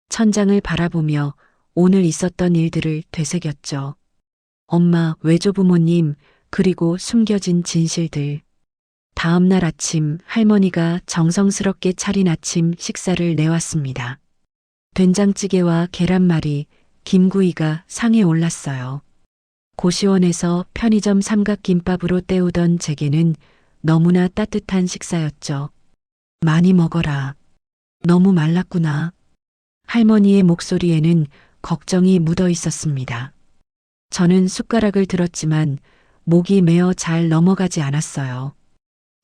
천장을 바라보며 오늘 있었던 일들을 되새겼죠. 엄마, 외조부모님, 그리고 숨겨진 진실들. 다음 날 아침 할머니가 정성스럽게 차린 아침 식사를 내왔습니다. 된장찌개와 계란말이, 김구이가 상에 올랐어요. 고시원에서 편의점 삼각김밥으로 때우던 제게는 너무나 따뜻한 식사였죠. 많이 먹어라. 너무 말랐구나. 할머니의 목소리에는 걱정이 묻어 있었습니다. 저는 숟가락을 들었지만 목이 메어 잘 넘어가지 않았어요.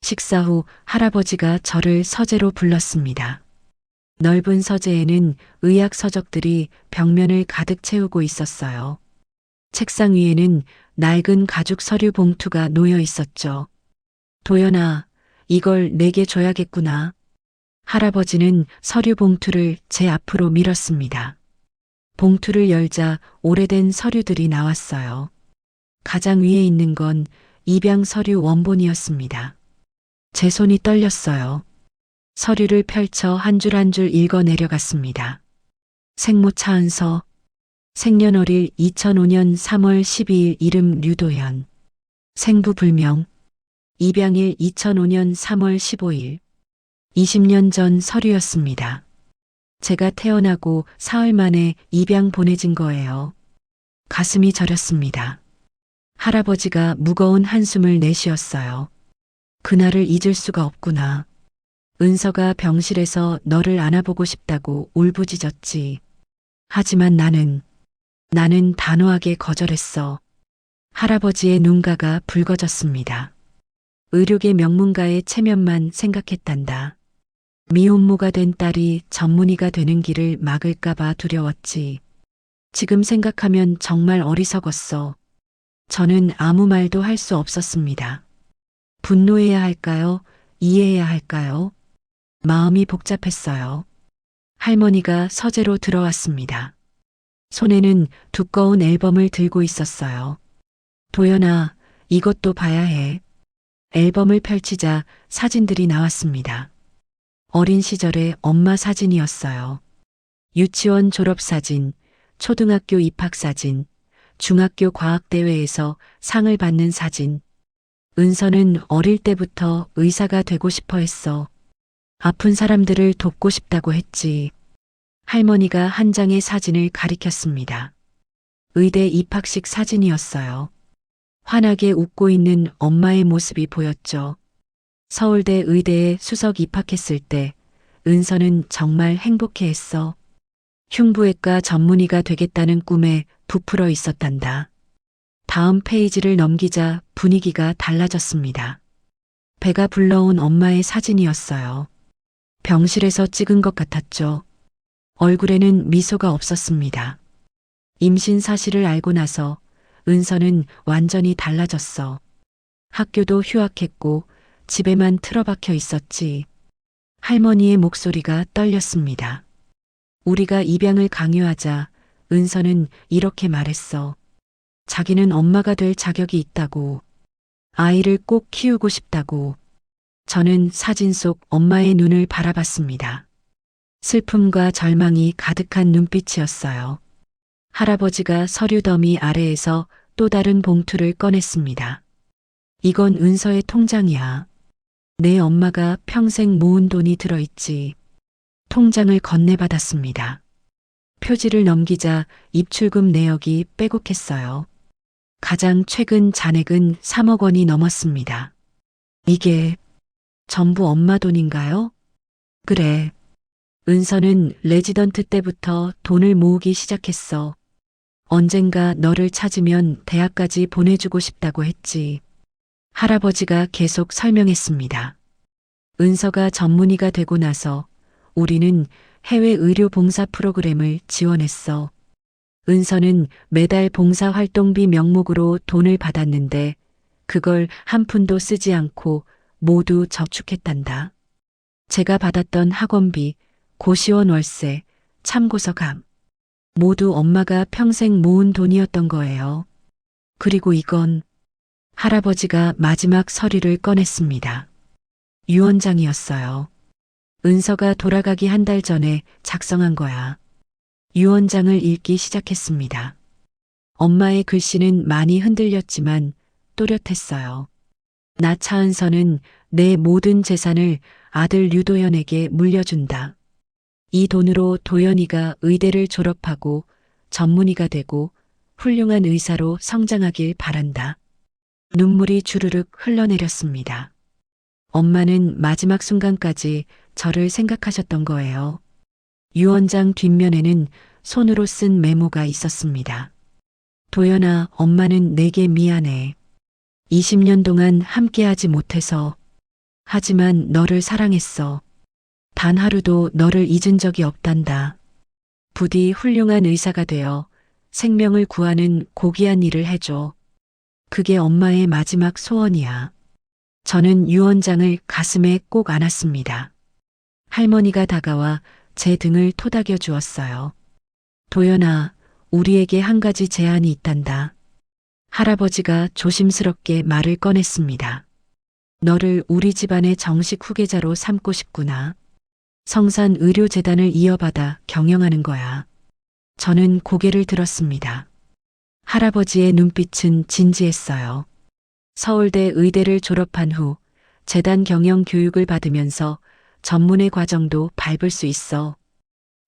식사 후 할아버지가 저를 서재로 불렀습니다. 넓은 서재에는 의학 서적들이 벽면을 가득 채우고 있었어요. 책상 위에는 낡은 가죽 서류 봉투가 놓여 있었죠. 도연아, 이걸 내게 줘야겠구나. 할아버지는 서류 봉투를 제 앞으로 밀었습니다. 봉투를 열자 오래된 서류들이 나왔어요. 가장 위에 있는 건 입양 서류 원본이었습니다. 제 손이 떨렸어요. 서류를 펼쳐 한 줄 한 줄 읽어 내려갔습니다. 생모 차은서, 생년월일 2005년 3월 12일 이름 류도현, 생부 불명, 입양일 2005년 3월 15일, 20년 전 서류였습니다. 제가 태어나고 사흘 만에 입양 보내진 거예요. 가슴이 저렸습니다. 할아버지가 무거운 한숨을 내쉬었어요. 그날을 잊을 수가 없구나. 은서가 병실에서 너를 안아보고 싶다고 울부짖었지. 하지만 나는 단호하게 거절했어. 할아버지의 눈가가 붉어졌습니다. 의료계 명문가의 체면만 생각했단다. 미혼모가 된 딸이 전문의가 되는 길을 막을까봐 두려웠지. 지금 생각하면 정말 어리석었어. 저는 아무 말도 할 수 없었습니다. 분노해야 할까요? 이해해야 할까요? 마음이 복잡했어요. 할머니가 서재로 들어왔습니다. 손에는 두꺼운 앨범을 들고 있었어요. 도연아, 이것도 봐야 해. 앨범을 펼치자 사진들이 나왔습니다. 어린 시절의 엄마 사진이었어요. 유치원 졸업사진, 초등학교 입학사진, 중학교 과학대회에서 상을 받는 사진. 은서는 어릴 때부터 의사가 되고 싶어 했어. 아픈 사람들을 돕고 싶다고 했지. 할머니가 한 장의 사진을 가리켰습니다. 의대 입학식 사진이었어요. 환하게 웃고 있는 엄마의 모습이 보였죠. 서울대 의대에 수석 입학했을 때 은서는 정말 행복해했어. 흉부외과 전문의가 되겠다는 꿈에 부풀어 있었단다. 다음 페이지를 넘기자 분위기가 달라졌습니다. 배가 불러온 엄마의 사진이었어요. 병실에서 찍은 것 같았죠. 얼굴에는 미소가 없었습니다. 임신 사실을 알고 나서 은서는 완전히 달라졌어. 학교도 휴학했고 집에만 틀어박혀 있었지. 할머니의 목소리가 떨렸습니다. 우리가 입양을 강요하자 은서는 이렇게 말했어. 자기는 엄마가 될 자격이 있다고. 아이를 꼭 키우고 싶다고. 저는 사진 속 엄마의 눈을 바라봤습니다. 슬픔과 절망이 가득한 눈빛이었어요. 할아버지가 서류 더미 아래에서 또 다른 봉투를 꺼냈습니다. 이건 은서의 통장이야. 내 엄마가 평생 모은 돈이 들어있지. 통장을 건네받았습니다. 표지를 넘기자 입출금 내역이 빼곡했어요. 가장 최근 잔액은 3억 원이 넘었습니다. 이게 전부 엄마 돈인가요? 그래. 은서는 레지던트 때부터 돈을 모으기 시작했어. 언젠가 너를 찾으면 대학까지 보내주고 싶다고 했지. 할아버지가 계속 설명했습니다. 은서가 전문의가 되고 나서 우리는 해외 의료 봉사 프로그램을 지원했어. 은서는 매달 봉사 활동비 명목으로 돈을 받았는데 그걸 한 푼도 쓰지 않고 모두 저축했단다. 제가 받았던 학원비, 고시원 월세, 참고서감, 모두 엄마가 평생 모은 돈이었던 거예요. 그리고 이건 할아버지가 마지막 서류를 꺼냈습니다. 유언장이었어요. 은서가 돌아가기 한 달 전에 작성한 거야. 유언장을 읽기 시작했습니다. 엄마의 글씨는 많이 흔들렸지만 또렷했어요. 나 차은서는 내 모든 재산을 아들 유도연에게 물려준다. 이 돈으로 도연이가 의대를 졸업하고 전문의가 되고 훌륭한 의사로 성장하길 바란다. 눈물이 주르륵 흘러내렸습니다. 엄마는 마지막 순간까지 저를 생각하셨던 거예요. 유언장 뒷면에는 손으로 쓴 메모가 있었습니다. 도연아, 엄마는 내게 미안해. 20년 동안 함께하지 못해서. 하지만 너를 사랑했어. 단 하루도 너를 잊은 적이 없단다. 부디 훌륭한 의사가 되어 생명을 구하는 고귀한 일을 해줘. 그게 엄마의 마지막 소원이야. 저는 유언장을 가슴에 꼭 안았습니다. 할머니가 다가와 제 등을 토닥여 주었어요. 도연아, 우리에게 한 가지 제안이 있단다. 할아버지가 조심스럽게 말을 꺼냈습니다. 너를 우리 집안의 정식 후계자로 삼고 싶구나. 성산의료재단을 이어받아 경영하는 거야. 저는 고개를 들었습니다. 할아버지의 눈빛은 진지했어요. 서울대 의대를 졸업한 후 재단 경영 교육을 받으면서 전문의 과정도 밟을 수 있어.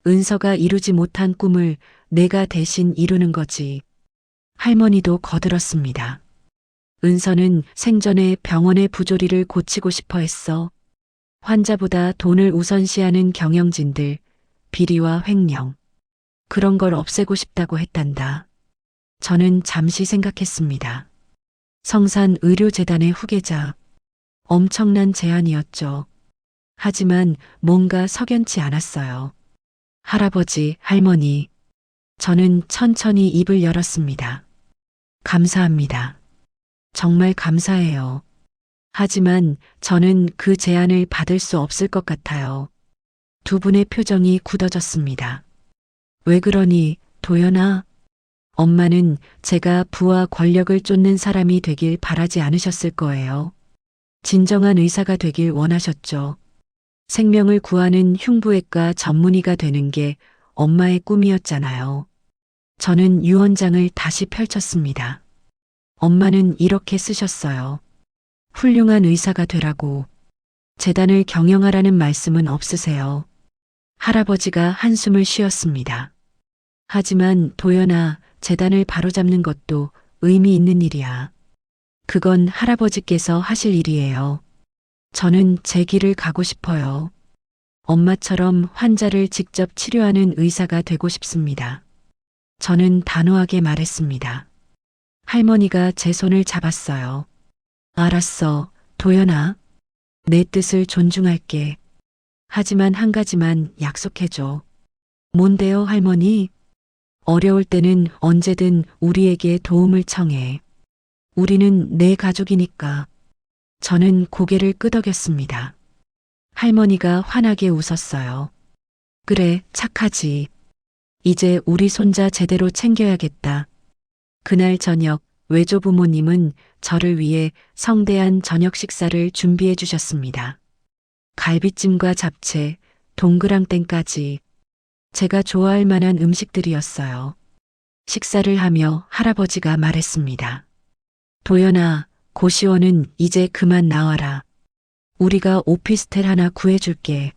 은서가 이루지 못한 꿈을 내가 대신 이루는 거지. 할머니도 거들었습니다. 은서는 생전에 병원의 부조리를 고치고 싶어 했어. 환자보다 돈을 우선시하는 경영진들, 비리와 횡령. 그런 걸 없애고 싶다고 했단다. 저는 잠시 생각했습니다. 성산의료재단의 후계자. 엄청난 제안이었죠. 하지만 뭔가 석연치 않았어요. 할아버지, 할머니. 저는 천천히 입을 열었습니다. 감사합니다. 정말 감사해요. 하지만 저는 그 제안을 받을 수 없을 것 같아요. 두 분의 표정이 굳어졌습니다. 왜 그러니, 도연아? 엄마는 제가 부와 권력을 쫓는 사람이 되길 바라지 않으셨을 거예요. 진정한 의사가 되길 원하셨죠. 생명을 구하는 흉부외과 전문의가 되는 게 엄마의 꿈이었잖아요. 저는 유언장을 다시 펼쳤습니다. 엄마는 이렇게 쓰셨어요. 훌륭한 의사가 되라고. 재단을 경영하라는 말씀은 없으세요. 할아버지가 한숨을 쉬었습니다. 하지만 도연아, 재단을 바로잡는 것도 의미 있는 일이야. 그건 할아버지께서 하실 일이에요. 저는 제 길을 가고 싶어요. 엄마처럼 환자를 직접 치료하는 의사가 되고 싶습니다. 저는 단호하게 말했습니다. 할머니가 제 손을 잡았어요. 알았어, 도연아. 내 뜻을 존중할게. 하지만 한 가지만 약속해줘. 뭔데요, 할머니? 어려울 때는 언제든 우리에게 도움을 청해. 우리는 내 가족이니까. 저는 고개를 끄덕였습니다. 할머니가 환하게 웃었어요. 그래, 착하지. 이제 우리 손자 제대로 챙겨야겠다. 그날 저녁 외조부모님은 저를 위해 성대한 저녁 식사를 준비해 주셨습니다. 갈비찜과 잡채, 동그랑땡까지 제가 좋아할 만한 음식들이었어요. 식사를 하며 할아버지가 말했습니다. 도연아, 고시원은 이제 그만 나와라. 우리가 오피스텔 하나 구해줄게.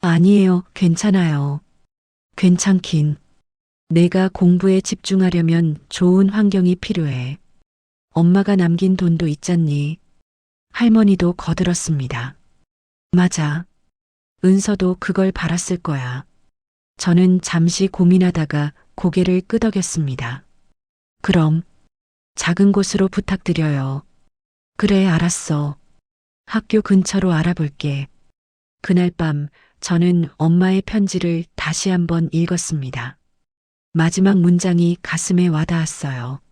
아니에요, 괜찮아요. 괜찮긴. 내가 공부에 집중하려면 좋은 환경이 필요해. 엄마가 남긴 돈도 있잖니. 할머니도 거들었습니다. 맞아. 은서도 그걸 바랐을 거야. 저는 잠시 고민하다가 고개를 끄덕였습니다. 그럼 작은 곳으로 부탁드려요. 그래, 알았어. 학교 근처로 알아볼게. 그날 밤 저는 엄마의 편지를 다시 한번 읽었습니다. 마지막 문장이 가슴에 와닿았어요.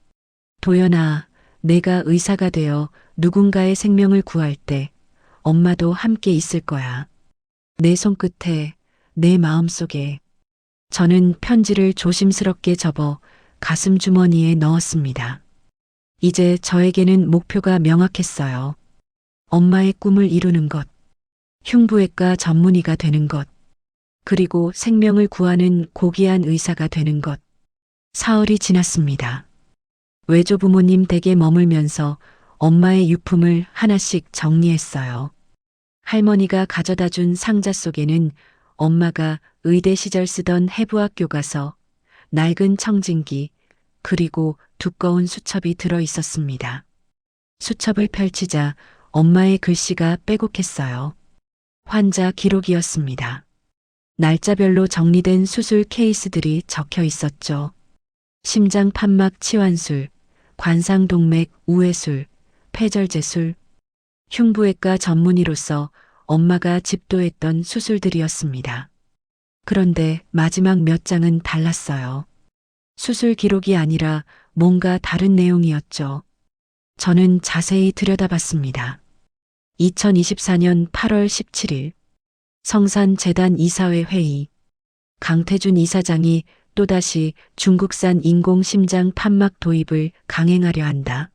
도연아, 내가 의사가 되어 누군가의 생명을 구할 때 엄마도 함께 있을 거야. 내 손끝에, 내 마음속에. 저는 편지를 조심스럽게 접어 가슴 주머니에 넣었습니다. 이제 저에게는 목표가 명확했어요. 엄마의 꿈을 이루는 것, 흉부외과 전문의가 되는 것, 그리고 생명을 구하는 고귀한 의사가 되는 것. 사흘이 지났습니다. 외조 부모님 댁에 머물면서 엄마의 유품을 하나씩 정리했어요. 할머니가 가져다 준 상자 속에는 엄마가 의대 시절 쓰던 해부학 교과서, 낡은 청진기, 그리고 두꺼운 수첩이 들어 있었습니다. 수첩을 펼치자 엄마의 글씨가 빼곡했어요. 환자 기록이었습니다. 날짜별로 정리된 수술 케이스들이 적혀 있었죠. 심장 판막 치환술, 관상동맥 우회술, 폐절제술, 흉부외과 전문의로서 엄마가 집도했던 수술들이었습니다. 그런데 마지막 몇 장은 달랐어요. 수술 기록이 아니라 뭔가 다른 내용이었죠. 저는 자세히 들여다봤습니다. 2024년 8월 17일 성산재단 이사회 회의. 강태준 이사장이 또다시 중국산 인공심장 판막 도입을 강행하려 한다.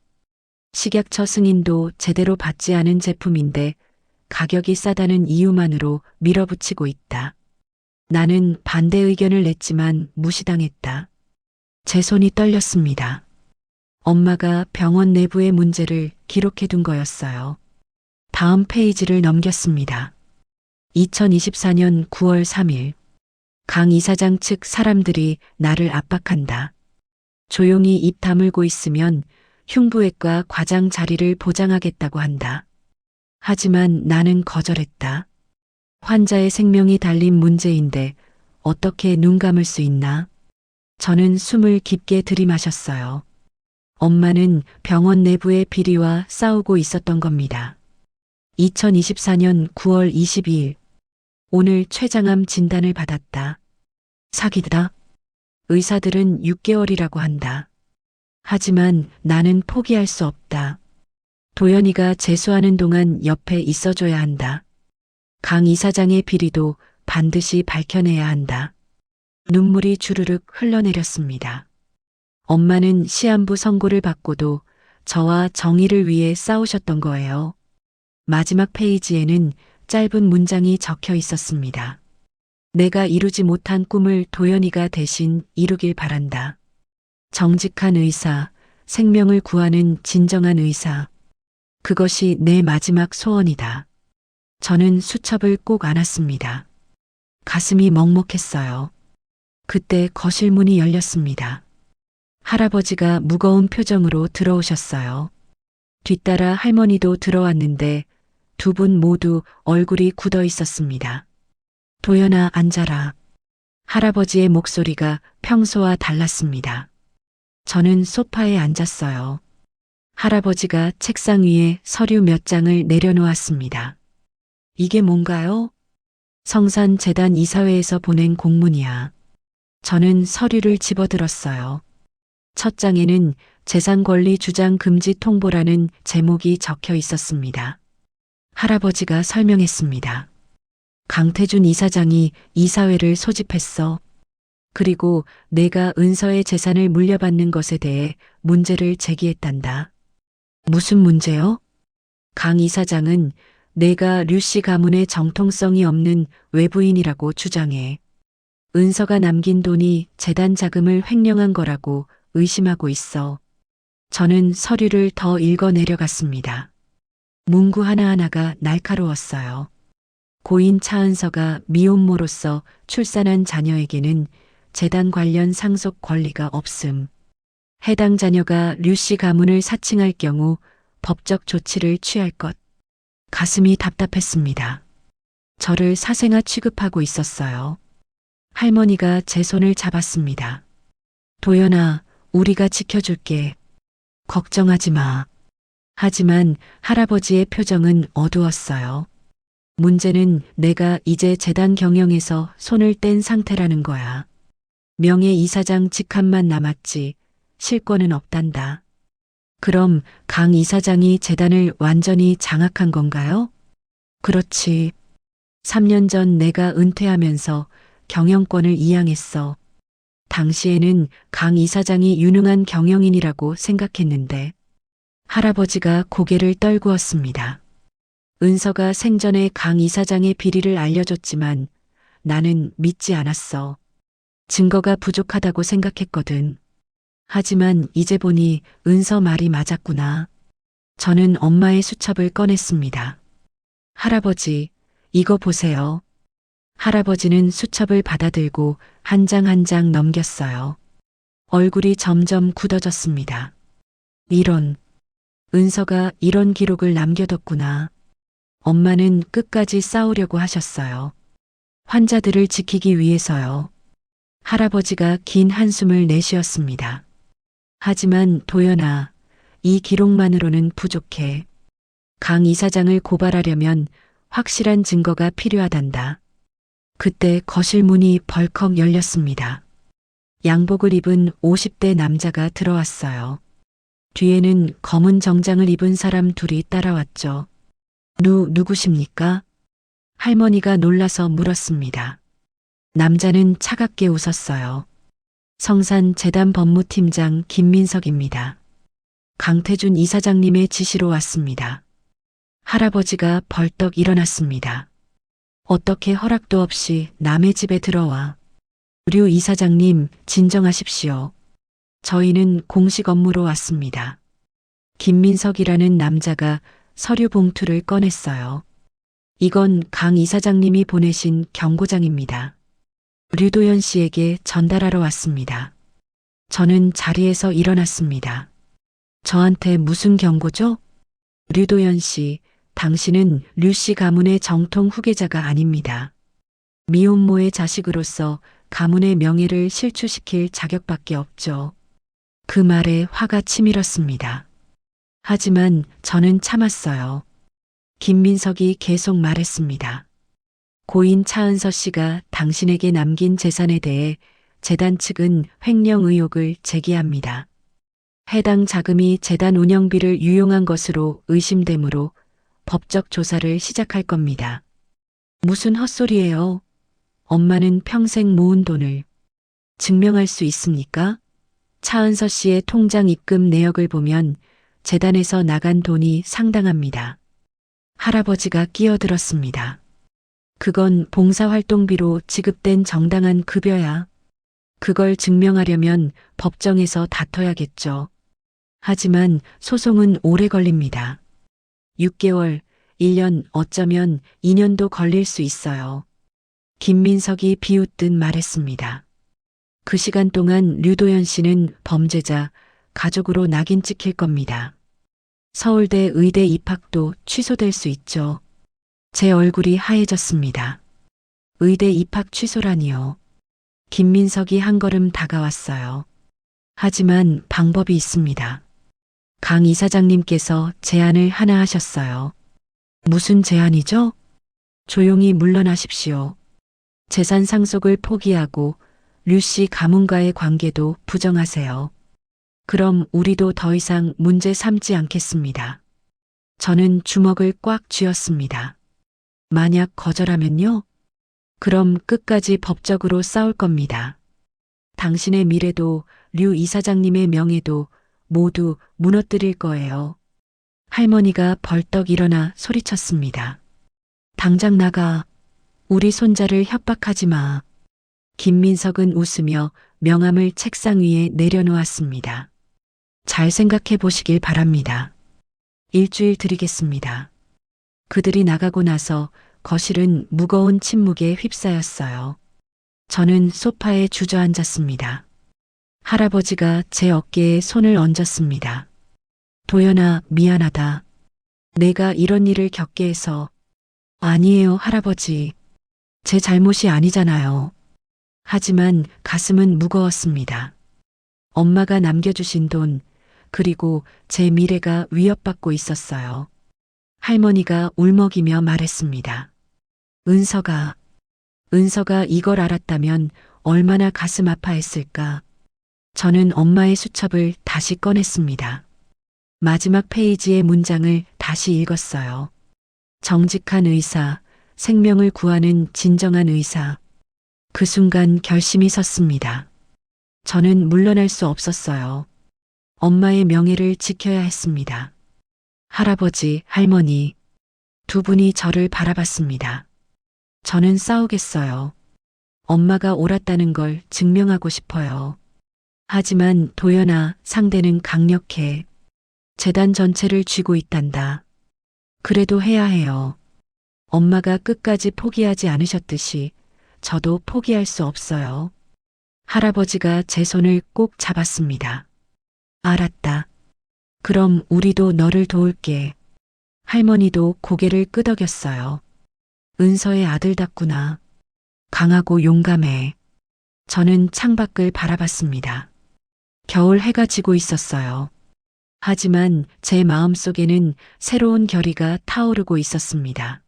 식약처 승인도 제대로 받지 않은 제품인데 가격이 싸다는 이유만으로 밀어붙이고 있다. 나는 반대 의견을 냈지만 무시당했다. 제 손이 떨렸습니다. 엄마가 병원 내부의 문제를 기록해둔 거였어요. 다음 페이지를 넘겼습니다. 2024년 9월 3일. 강 이사장 측 사람들이 나를 압박한다. 조용히 입 다물고 있으면 흉부외과 과장 자리를 보장하겠다고 한다. 하지만 나는 거절했다. 환자의 생명이 달린 문제인데 어떻게 눈 감을 수 있나? 저는 숨을 깊게 들이마셨어요. 엄마는 병원 내부의 비리와 싸우고 있었던 겁니다. 2024년 9월 22일. 오늘 췌장암 진단을 받았다. 사기다. 의사들은 6개월이라고 한다. 하지만 나는 포기할 수 없다. 도연이가 재수하는 동안 옆에 있어줘야 한다. 강 이사장의 비리도 반드시 밝혀내야 한다. 눈물이 주르륵 흘러내렸습니다. 엄마는 시한부 선고를 받고도 저와 정의를 위해 싸우셨던 거예요. 마지막 페이지에는 짧은 문장이 적혀 있었습니다. 내가 이루지 못한 꿈을 도연이가 대신 이루길 바란다. 정직한 의사, 생명을 구하는 진정한 의사. 그것이 내 마지막 소원이다. 저는 수첩을 꼭 안았습니다. 가슴이 먹먹했어요. 그때 거실 문이 열렸습니다. 할아버지가 무거운 표정으로 들어오셨어요. 뒤따라 할머니도 들어왔는데 두 분 모두 얼굴이 굳어 있었습니다. 도연아, 앉아라. 할아버지의 목소리가 평소와 달랐습니다. 저는 소파에 앉았어요. 할아버지가 책상 위에 서류 몇 장을 내려놓았습니다. 이게 뭔가요? 성산재단 이사회에서 보낸 공문이야. 저는 서류를 집어들었어요. 첫 장에는 재산권리 주장 금지 통보라는 제목이 적혀 있었습니다. 할아버지가 설명했습니다. 강태준 이사장이 이사회를 소집했어. 그리고 내가 은서의 재산을 물려받는 것에 대해 문제를 제기했단다. 무슨 문제요? 강 이사장은 내가 류씨 가문의 정통성이 없는 외부인이라고 주장해. 은서가 남긴 돈이 재단 자금을 횡령한 거라고 의심하고 있어. 저는 서류를 더 읽어 내려갔습니다. 문구 하나하나가 날카로웠어요. 고인 차은서가 미혼모로서 출산한 자녀에게는 재단 관련 상속 권리가 없음. 해당 자녀가 류씨 가문을 사칭할 경우 법적 조치를 취할 것. 가슴이 답답했습니다. 저를 사생아 취급하고 있었어요. 할머니가 제 손을 잡았습니다. 도연아, 우리가 지켜줄게. 걱정하지 마. 하지만 할아버지의 표정은 어두웠어요. 문제는 내가 이제 재단 경영에서 손을 뗀 상태라는 거야. 명예이사장 직함만 남았지 실권은 없단다. 그럼 강 이사장이 재단을 완전히 장악한 건가요? 그렇지. 3년 전 내가 은퇴하면서 경영권을 이양했어. 당시에는 강 이사장이 유능한 경영인이라고 생각했는데 할아버지가 고개를 떨구었습니다. 은서가 생전에 강 이사장의 비리를 알려줬지만 나는 믿지 않았어. 증거가 부족하다고 생각했거든. 하지만 이제 보니 은서 말이 맞았구나. 저는 엄마의 수첩을 꺼냈습니다. 할아버지, 이거 보세요. 할아버지는 수첩을 받아들고 한 장 한 장 넘겼어요. 얼굴이 점점 굳어졌습니다. 이런, 은서가 이런 기록을 남겨뒀구나. 엄마는 끝까지 싸우려고 하셨어요. 환자들을 지키기 위해서요. 할아버지가 긴 한숨을 내쉬었습니다. 하지만 도연아, 이 기록만으로는 부족해. 강 이사장을 고발하려면 확실한 증거가 필요하단다. 그때 거실 문이 벌컥 열렸습니다. 양복을 입은 50대 남자가 들어왔어요. 뒤에는 검은 정장을 입은 사람 둘이 따라왔죠. 누구십니까? 할머니가 놀라서 물었습니다. 남자는 차갑게 웃었어요. 성산 재단 법무팀장 김민석입니다. 강태준 이사장님의 지시로 왔습니다. 할아버지가 벌떡 일어났습니다. 어떻게 허락도 없이 남의 집에 들어와. 류 이사장님, 진정하십시오. 저희는 공식 업무로 왔습니다. 김민석이라는 남자가 서류 봉투를 꺼냈어요. 이건 강 이사장님이 보내신 경고장입니다. 류도현 씨에게 전달하러 왔습니다. 저는 자리에서 일어났습니다. 저한테 무슨 경고죠? 류도현 씨, 당신은 류 씨 가문의 정통 후계자가 아닙니다. 미혼모의 자식으로서 가문의 명예를 실추시킬 자격밖에 없죠. 그 말에 화가 치밀었습니다. 하지만 저는 참았어요. 김민석이 계속 말했습니다. 고인 차은서 씨가 당신에게 남긴 재산에 대해 재단 측은 횡령 의혹을 제기합니다. 해당 자금이 재단 운영비를 유용한 것으로 의심되므로 법적 조사를 시작할 겁니다. 무슨 헛소리예요? 엄마는 평생 모은 돈을 증명할 수 있습니까? 차은서 씨의 통장 입금 내역을 보면 재단에서 나간 돈이 상당합니다. 할아버지가 끼어들었습니다. 그건 봉사활동비로 지급된 정당한 급여야. 그걸 증명하려면 법정에서 다퉈야겠죠. 하지만 소송은 오래 걸립니다. 6개월, 1년, 어쩌면 2년도 걸릴 수 있어요. 김민석이 비웃듯 말했습니다. 그 시간 동안 류도현 씨는 범죄자, 가족으로 낙인 찍힐 겁니다. 서울대 의대 입학도 취소될 수 있죠. 제 얼굴이 하얘졌습니다. 의대 입학 취소라니요. 김민석이 한 걸음 다가왔어요. 하지만 방법이 있습니다. 강 이사장님께서 제안을 하나 하셨어요. 무슨 제안이죠? 조용히 물러나십시오. 재산 상속을 포기하고 류 씨 가문과의 관계도 부정하세요. 그럼 우리도 더 이상 문제 삼지 않겠습니다. 저는 주먹을 꽉 쥐었습니다. 만약 거절하면요? 그럼 끝까지 법적으로 싸울 겁니다. 당신의 미래도 류 이사장님의 명예도 모두 무너뜨릴 거예요. 할머니가 벌떡 일어나 소리쳤습니다. 당장 나가. 우리 손자를 협박하지 마. 김민석은 웃으며 명함을 책상 위에 내려놓았습니다. 잘 생각해 보시길 바랍니다. 일주일 드리겠습니다. 그들이 나가고 나서 거실은 무거운 침묵에 휩싸였어요. 저는 소파에 주저앉았습니다. 할아버지가 제 어깨에 손을 얹었습니다. 도연아, 미안하다. 내가 이런 일을 겪게 해서. 아니에요, 할아버지. 제 잘못이 아니잖아요. 하지만 가슴은 무거웠습니다. 엄마가 남겨주신 돈, 그리고 제 미래가 위협받고 있었어요. 할머니가 울먹이며 말했습니다. 은서가 이걸 알았다면 얼마나 가슴 아파했을까. 저는 엄마의 수첩을 다시 꺼냈습니다. 마지막 페이지의 문장을 다시 읽었어요. 정직한 의사, 생명을 구하는 진정한 의사. 그 순간 결심이 섰습니다. 저는 물러날 수 없었어요. 엄마의 명예를 지켜야 했습니다. 할아버지, 할머니, 두 분이 저를 바라봤습니다. 저는 싸우겠어요. 엄마가 옳았다는 걸 증명하고 싶어요. 하지만 도연아, 상대는 강력해. 재단 전체를 쥐고 있단다. 그래도 해야 해요. 엄마가 끝까지 포기하지 않으셨듯이 저도 포기할 수 없어요. 할아버지가 제 손을 꼭 잡았습니다. 알았다. 그럼 우리도 너를 도울게. 할머니도 고개를 끄덕였어요. 은서의 아들답구나. 강하고 용감해. 저는 창밖을 바라봤습니다. 겨울 해가 지고 있었어요. 하지만 제 마음속에는 새로운 결의가 타오르고 있었습니다.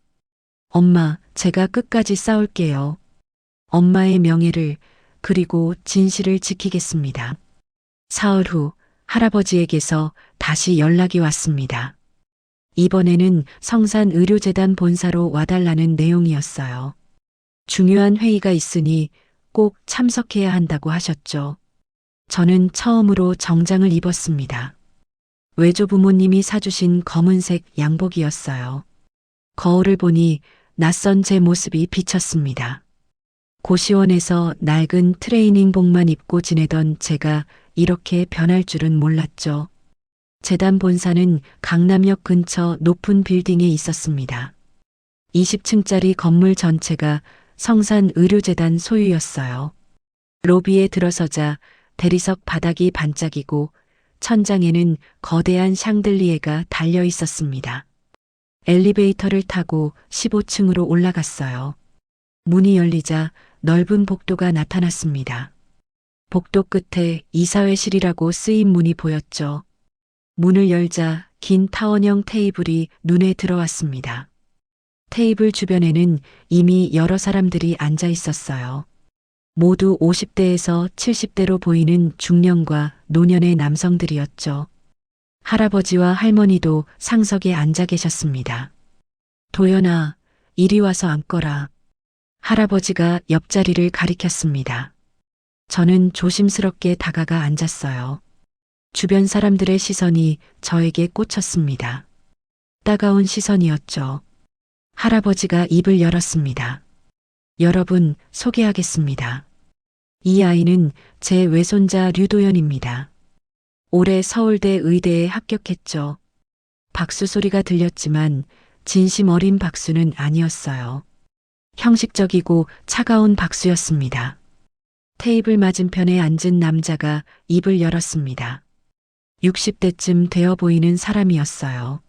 엄마, 제가 끝까지 싸울게요. 엄마의 명예를, 그리고 진실을 지키겠습니다. 사흘 후 할아버지에게서 다시 연락이 왔습니다. 이번에는 성산의료재단 본사로 와달라는 내용이었어요. 중요한 회의가 있으니 꼭 참석해야 한다고 하셨죠. 저는 처음으로 정장을 입었습니다. 외조 부모님이 사주신 검은색 양복이었어요. 거울을 보니 낯선 제 모습이 비쳤습니다. 고시원에서 낡은 트레이닝복만 입고 지내던 제가 이렇게 변할 줄은 몰랐죠. 재단 본사는 강남역 근처 높은 빌딩에 있었습니다. 20층짜리 건물 전체가 성산의료재단 소유였어요. 로비에 들어서자 대리석 바닥이 반짝이고 천장에는 거대한 샹들리에가 달려 있었습니다. 엘리베이터를 타고 15층으로 올라갔어요. 문이 열리자 넓은 복도가 나타났습니다. 복도 끝에 이사회실이라고 쓰인 문이 보였죠. 문을 열자 긴 타원형 테이블이 눈에 들어왔습니다. 테이블 주변에는 이미 여러 사람들이 앉아 있었어요. 모두 50대에서 70대로 보이는 중년과 노년의 남성들이었죠. 할아버지와 할머니도 상석에 앉아 계셨습니다. 도연아, 이리 와서 앉거라. 할아버지가 옆자리를 가리켰습니다. 저는 조심스럽게 다가가 앉았어요. 주변 사람들의 시선이 저에게 꽂혔습니다. 따가운 시선이었죠. 할아버지가 입을 열었습니다. 여러분, 소개하겠습니다. 이 아이는 제 외손자 류도연입니다. 올해 서울대 의대에 합격했죠. 박수 소리가 들렸지만 진심 어린 박수는 아니었어요. 형식적이고 차가운 박수였습니다. 테이블 맞은편에 앉은 남자가 입을 열었습니다. 60대쯤 되어 보이는 사람이었어요.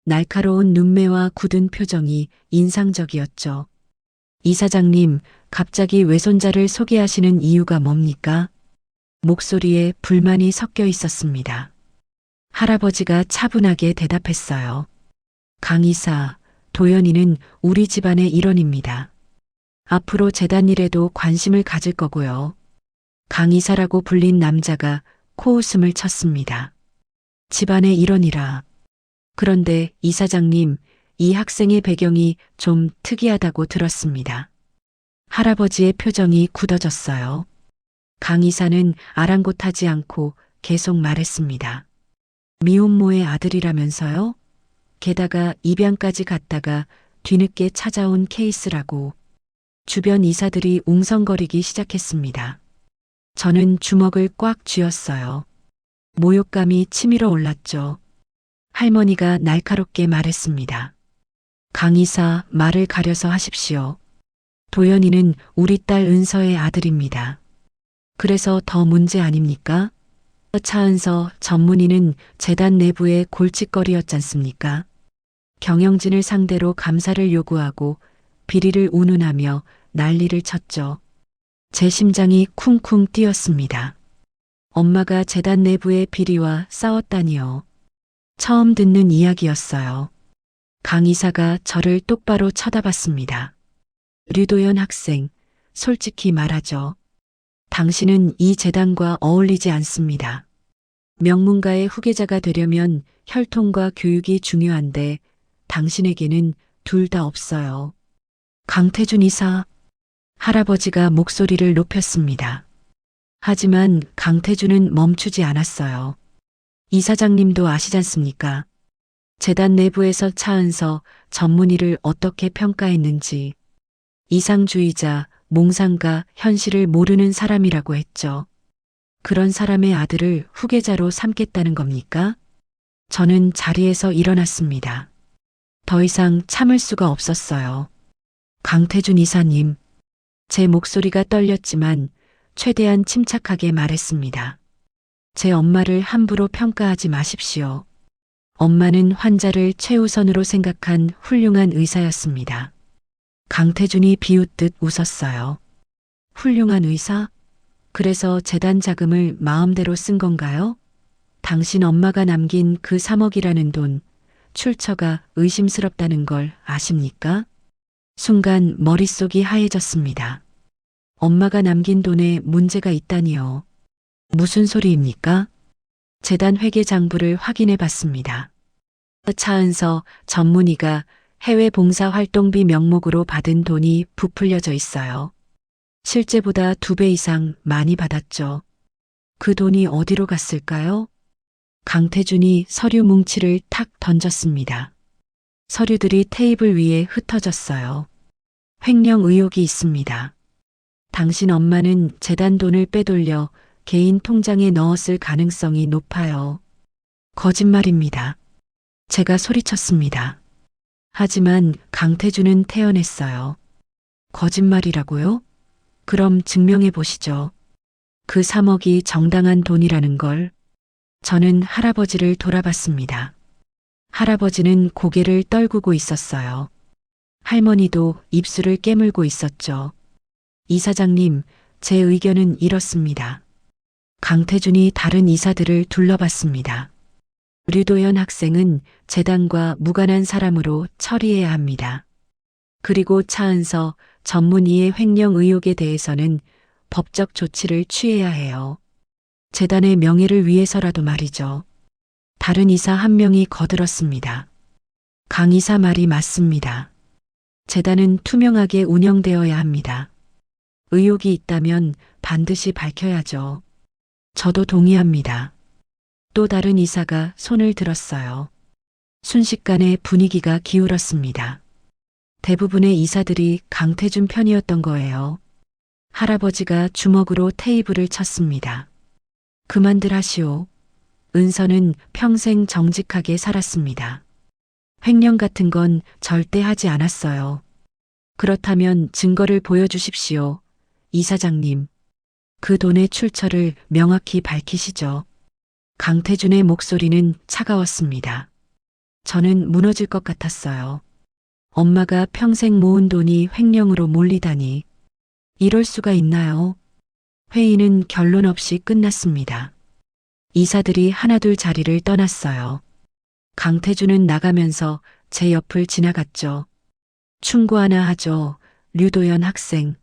날카로운 눈매와 굳은 표정이 인상적이었죠. 이사장님, 갑자기 외손자를 소개하시는 이유가 뭡니까? 목소리에 불만이 섞여 있었습니다. 할아버지가 차분하게 대답했어요. 강이사, 도연이는 우리 집안의 일원입니다. 앞으로 재단 일에도 관심을 가질 거고요. 강이사라고 불린 남자가 코웃음을 쳤습니다. 집안의 일원이라. 그런데 이사장님, 이 학생의 배경이 좀 특이하다고 들었습니다. 할아버지의 표정이 굳어졌어요. 강이사는 아랑곳하지 않고 계속 말했습니다. 미혼모의 아들이라면서요? 게다가 입양까지 갔다가 뒤늦게 찾아온 케이스라고. 주변 이사들이 웅성거리기 시작했습니다. 저는 주먹을 꽉 쥐었어요. 모욕감이 치밀어 올랐죠. 할머니가 날카롭게 말했습니다. 강이사, 말을 가려서 하십시오. 도연이는 우리 딸 은서의 아들입니다. 그래서 더 문제 아닙니까? 차은서 전문의는 재단 내부의 골칫거리였잖습니까? 경영진을 상대로 감사를 요구하고 비리를 운운하며 난리를 쳤죠. 제 심장이 쿵쿵 뛰었습니다. 엄마가 재단 내부의 비리와 싸웠다니요. 처음 듣는 이야기였어요. 강 이사가 저를 똑바로 쳐다봤습니다. 류도현 학생, 솔직히 말하죠. 당신은 이 재단과 어울리지 않습니다. 명문가의 후계자가 되려면 혈통과 교육이 중요한데 당신에게는 둘 다 없어요. 강태준 이사, 할아버지가 목소리를 높였습니다. 하지만 강태준은 멈추지 않았어요. 이사장님도 아시잖습니까? 재단 내부에서 차은서 전문의를 어떻게 평가했는지. 이상주의자, 몽상가, 현실을 모르는 사람이라고 했죠. 그런 사람의 아들을 후계자로 삼겠다는 겁니까? 저는 자리에서 일어났습니다. 더 이상 참을 수가 없었어요. 강태준 이사님, 제 목소리가 떨렸지만 최대한 침착하게 말했습니다. 제 엄마를 함부로 평가하지 마십시오. 엄마는 환자를 최우선으로 생각한 훌륭한 의사였습니다. 강태준이 비웃듯 웃었어요. 훌륭한 의사? 그래서 재단 자금을 마음대로 쓴 건가요? 당신 엄마가 남긴 그 3억이라는 돈, 출처가 의심스럽다는 걸 아십니까? 순간 머릿속이 하얘졌습니다. 엄마가 남긴 돈에 문제가 있다니요. 무슨 소리입니까? 재단 회계장부를 확인해 봤습니다. 차은서 전문의가 해외 봉사활동비 명목으로 받은 돈이 부풀려져 있어요. 실제보다 2배 이상 많이 받았죠. 그 돈이 어디로 갔을까요? 강태준이 서류 뭉치를 탁 던졌습니다. 서류들이 테이블 위에 흩어졌어요. 횡령 의혹이 있습니다. 당신 엄마는 재단 돈을 빼돌려 개인 통장에 넣었을 가능성이 높아요. 거짓말입니다. 제가 소리쳤습니다. 하지만 강태준은 태연했어요. 거짓말이라고요? 그럼 증명해 보시죠. 그 3억이 정당한 돈이라는 걸. 저는 할아버지를 돌아봤습니다. 할아버지는 고개를 떨구고 있었어요. 할머니도 입술을 깨물고 있었죠. 이사장님, 제 의견은 이렇습니다. 강태준이 다른 이사들을 둘러봤습니다. 류도현 학생은 재단과 무관한 사람으로 처리해야 합니다. 그리고 차은서 전문의의 횡령 의혹에 대해서는 법적 조치를 취해야 해요. 재단의 명예를 위해서라도 말이죠. 다른 이사 한 명이 거들었습니다. 강 이사 말이 맞습니다. 재단은 투명하게 운영되어야 합니다. 의혹이 있다면 반드시 밝혀야죠. 저도 동의합니다. 또 다른 이사가 손을 들었어요. 순식간에 분위기가 기울었습니다. 대부분의 이사들이 강태준 편이었던 거예요. 할아버지가 주먹으로 테이블을 쳤습니다. 그만들 하시오. 은서는 평생 정직하게 살았습니다. 횡령 같은 건 절대 하지 않았어요. 그렇다면 증거를 보여주십시오. 이사장님. 그 돈의 출처를 명확히 밝히시죠. 강태준의 목소리는 차가웠습니다. 저는 무너질 것 같았어요. 엄마가 평생 모은 돈이 횡령으로 몰리다니. 이럴 수가 있나요? 회의는 결론 없이 끝났습니다. 이사들이 하나둘 자리를 떠났어요. 강태준은 나가면서 제 옆을 지나갔죠. 충고 하나 하죠. 류도현 학생.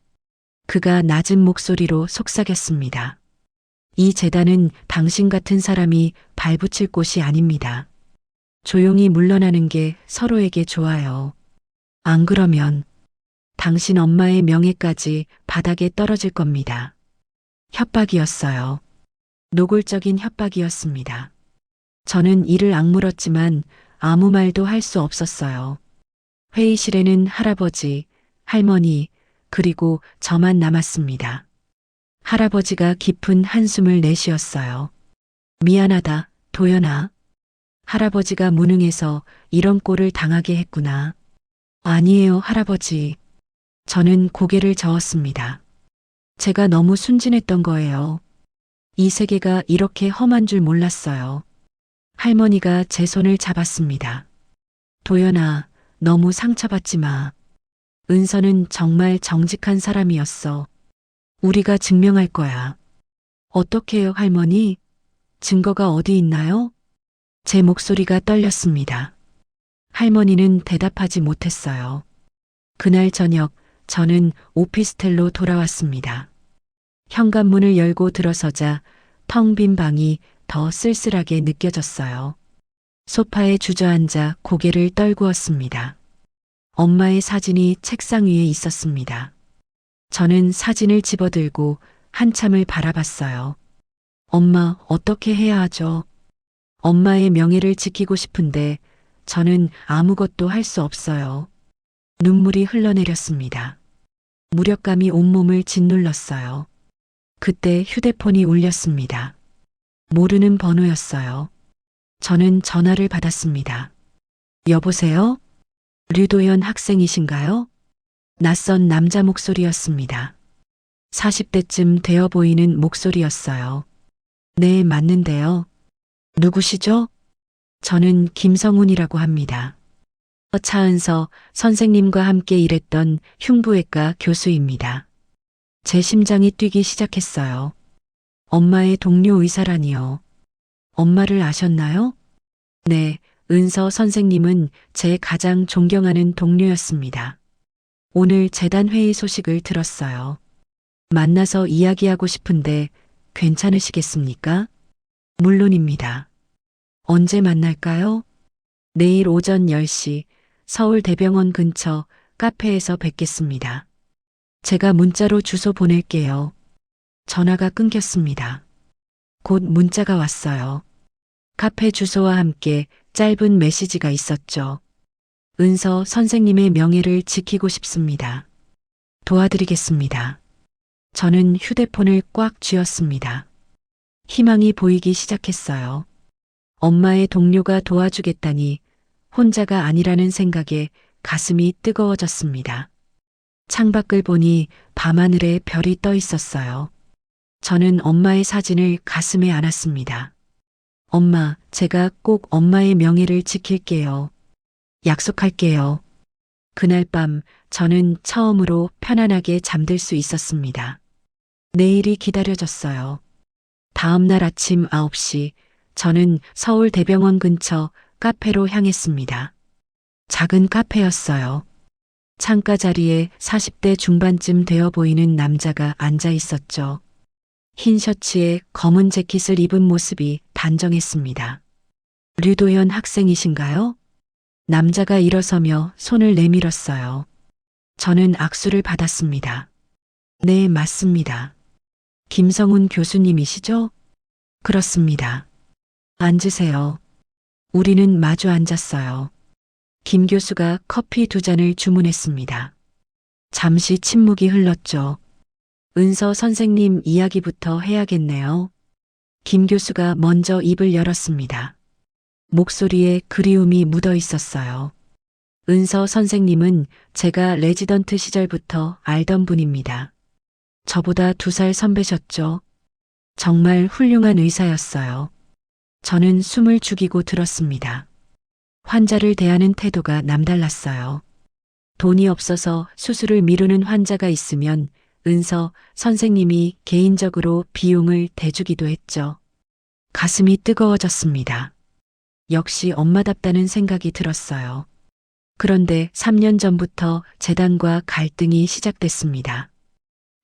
그가 낮은 목소리로 속삭였습니다. 이 재단은 당신 같은 사람이 발붙일 곳이 아닙니다. 조용히 물러나는 게 서로에게 좋아요. 안 그러면 당신 엄마의 명예까지 바닥에 떨어질 겁니다. 협박이었어요. 노골적인 협박이었습니다. 저는 이를 악물었지만 아무 말도 할 수 없었어요. 회의실에는 할아버지, 할머니, 그리고 저만 남았습니다. 할아버지가 깊은 한숨을 내쉬었어요. 미안하다, 도연아. 할아버지가 무능해서 이런 꼴을 당하게 했구나. 아니에요, 할아버지. 저는 고개를 저었습니다. 제가 너무 순진했던 거예요. 이 세계가 이렇게 험한 줄 몰랐어요. 할머니가 제 손을 잡았습니다. 도연아, 너무 상처받지 마. 은서는 정말 정직한 사람이었어. 우리가 증명할 거야. 어떡해요, 할머니? 증거가 어디 있나요? 제 목소리가 떨렸습니다. 할머니는 대답하지 못했어요. 그날 저녁 저는 오피스텔로 돌아왔습니다. 현관문을 열고 들어서자 텅 빈 방이 더 쓸쓸하게 느껴졌어요. 소파에 주저앉아 고개를 떨구었습니다. 엄마의 사진이 책상 위에 있었습니다. 저는 사진을 집어들고 한참을 바라봤어요. 엄마, 어떻게 해야 하죠? 엄마의 명예를 지키고 싶은데 저는 아무것도 할 수 없어요. 눈물이 흘러내렸습니다. 무력감이 온몸을 짓눌렀어요. 그때 휴대폰이 울렸습니다. 모르는 번호였어요. 저는 전화를 받았습니다. 여보세요? 류도현 학생이신가요? 낯선 남자 목소리였습니다. 40대쯤 되어 보이는 목소리였어요. 네, 맞는데요. 누구시죠? 저는 김성훈이라고 합니다. 차은서 선생님과 함께 일했던 흉부외과 교수입니다. 제 심장이 뛰기 시작했어요. 엄마의 동료 의사라니요. 엄마를 아셨나요? 네, 은서 선생님은 제 가장 존경하는 동료였습니다. 오늘 재단 회의 소식을 들었어요. 만나서 이야기하고 싶은데 괜찮으시겠습니까? 물론입니다. 언제 만날까요? 내일 오전 10시 서울대병원 근처 카페에서 뵙겠습니다. 제가 문자로 주소 보낼게요. 전화가 끊겼습니다. 곧 문자가 왔어요. 카페 주소와 함께 짧은 메시지가 있었죠. 은서 선생님의 명예를 지키고 싶습니다. 도와드리겠습니다. 저는 휴대폰을 꽉 쥐었습니다. 희망이 보이기 시작했어요. 엄마의 동료가 도와주겠다니 혼자가 아니라는 생각에 가슴이 뜨거워졌습니다. 창밖을 보니 밤하늘에 별이 떠 있었어요. 저는 엄마의 사진을 가슴에 안았습니다. 엄마, 제가 꼭 엄마의 명예를 지킬게요. 약속할게요. 그날 밤 저는 처음으로 편안하게 잠들 수 있었습니다. 내일이 기다려졌어요. 다음 날 아침 9시 저는 서울대병원 근처 카페로 향했습니다. 작은 카페였어요. 창가 자리에 40대 중반쯤 되어 보이는 남자가 앉아 있었죠. 흰 셔츠에 검은 재킷을 입은 모습이 단정했습니다. 류도현 학생이신가요? 남자가 일어서며 손을 내밀었어요. 저는 악수를 받았습니다. 네, 맞습니다. 김성훈 교수님이시죠? 그렇습니다. 앉으세요. 우리는 마주 앉았어요. 김 교수가 커피 2잔을 주문했습니다. 잠시 침묵이 흘렀죠. 은서 선생님 이야기부터 해야겠네요. 김 교수가 먼저 입을 열었습니다. 목소리에 그리움이 묻어 있었어요. 은서 선생님은 제가 레지던트 시절부터 알던 분입니다. 저보다 2살 선배셨죠. 정말 훌륭한 의사였어요. 저는 숨을 죽이고 들었습니다. 환자를 대하는 태도가 남달랐어요. 돈이 없어서 수술을 미루는 환자가 있으면 은서 선생님이 개인적으로 비용을 대주기도 했죠. 가슴이 뜨거워졌습니다. 역시 엄마답다는 생각이 들었어요. 그런데 3년 전부터 재단과 갈등이 시작됐습니다.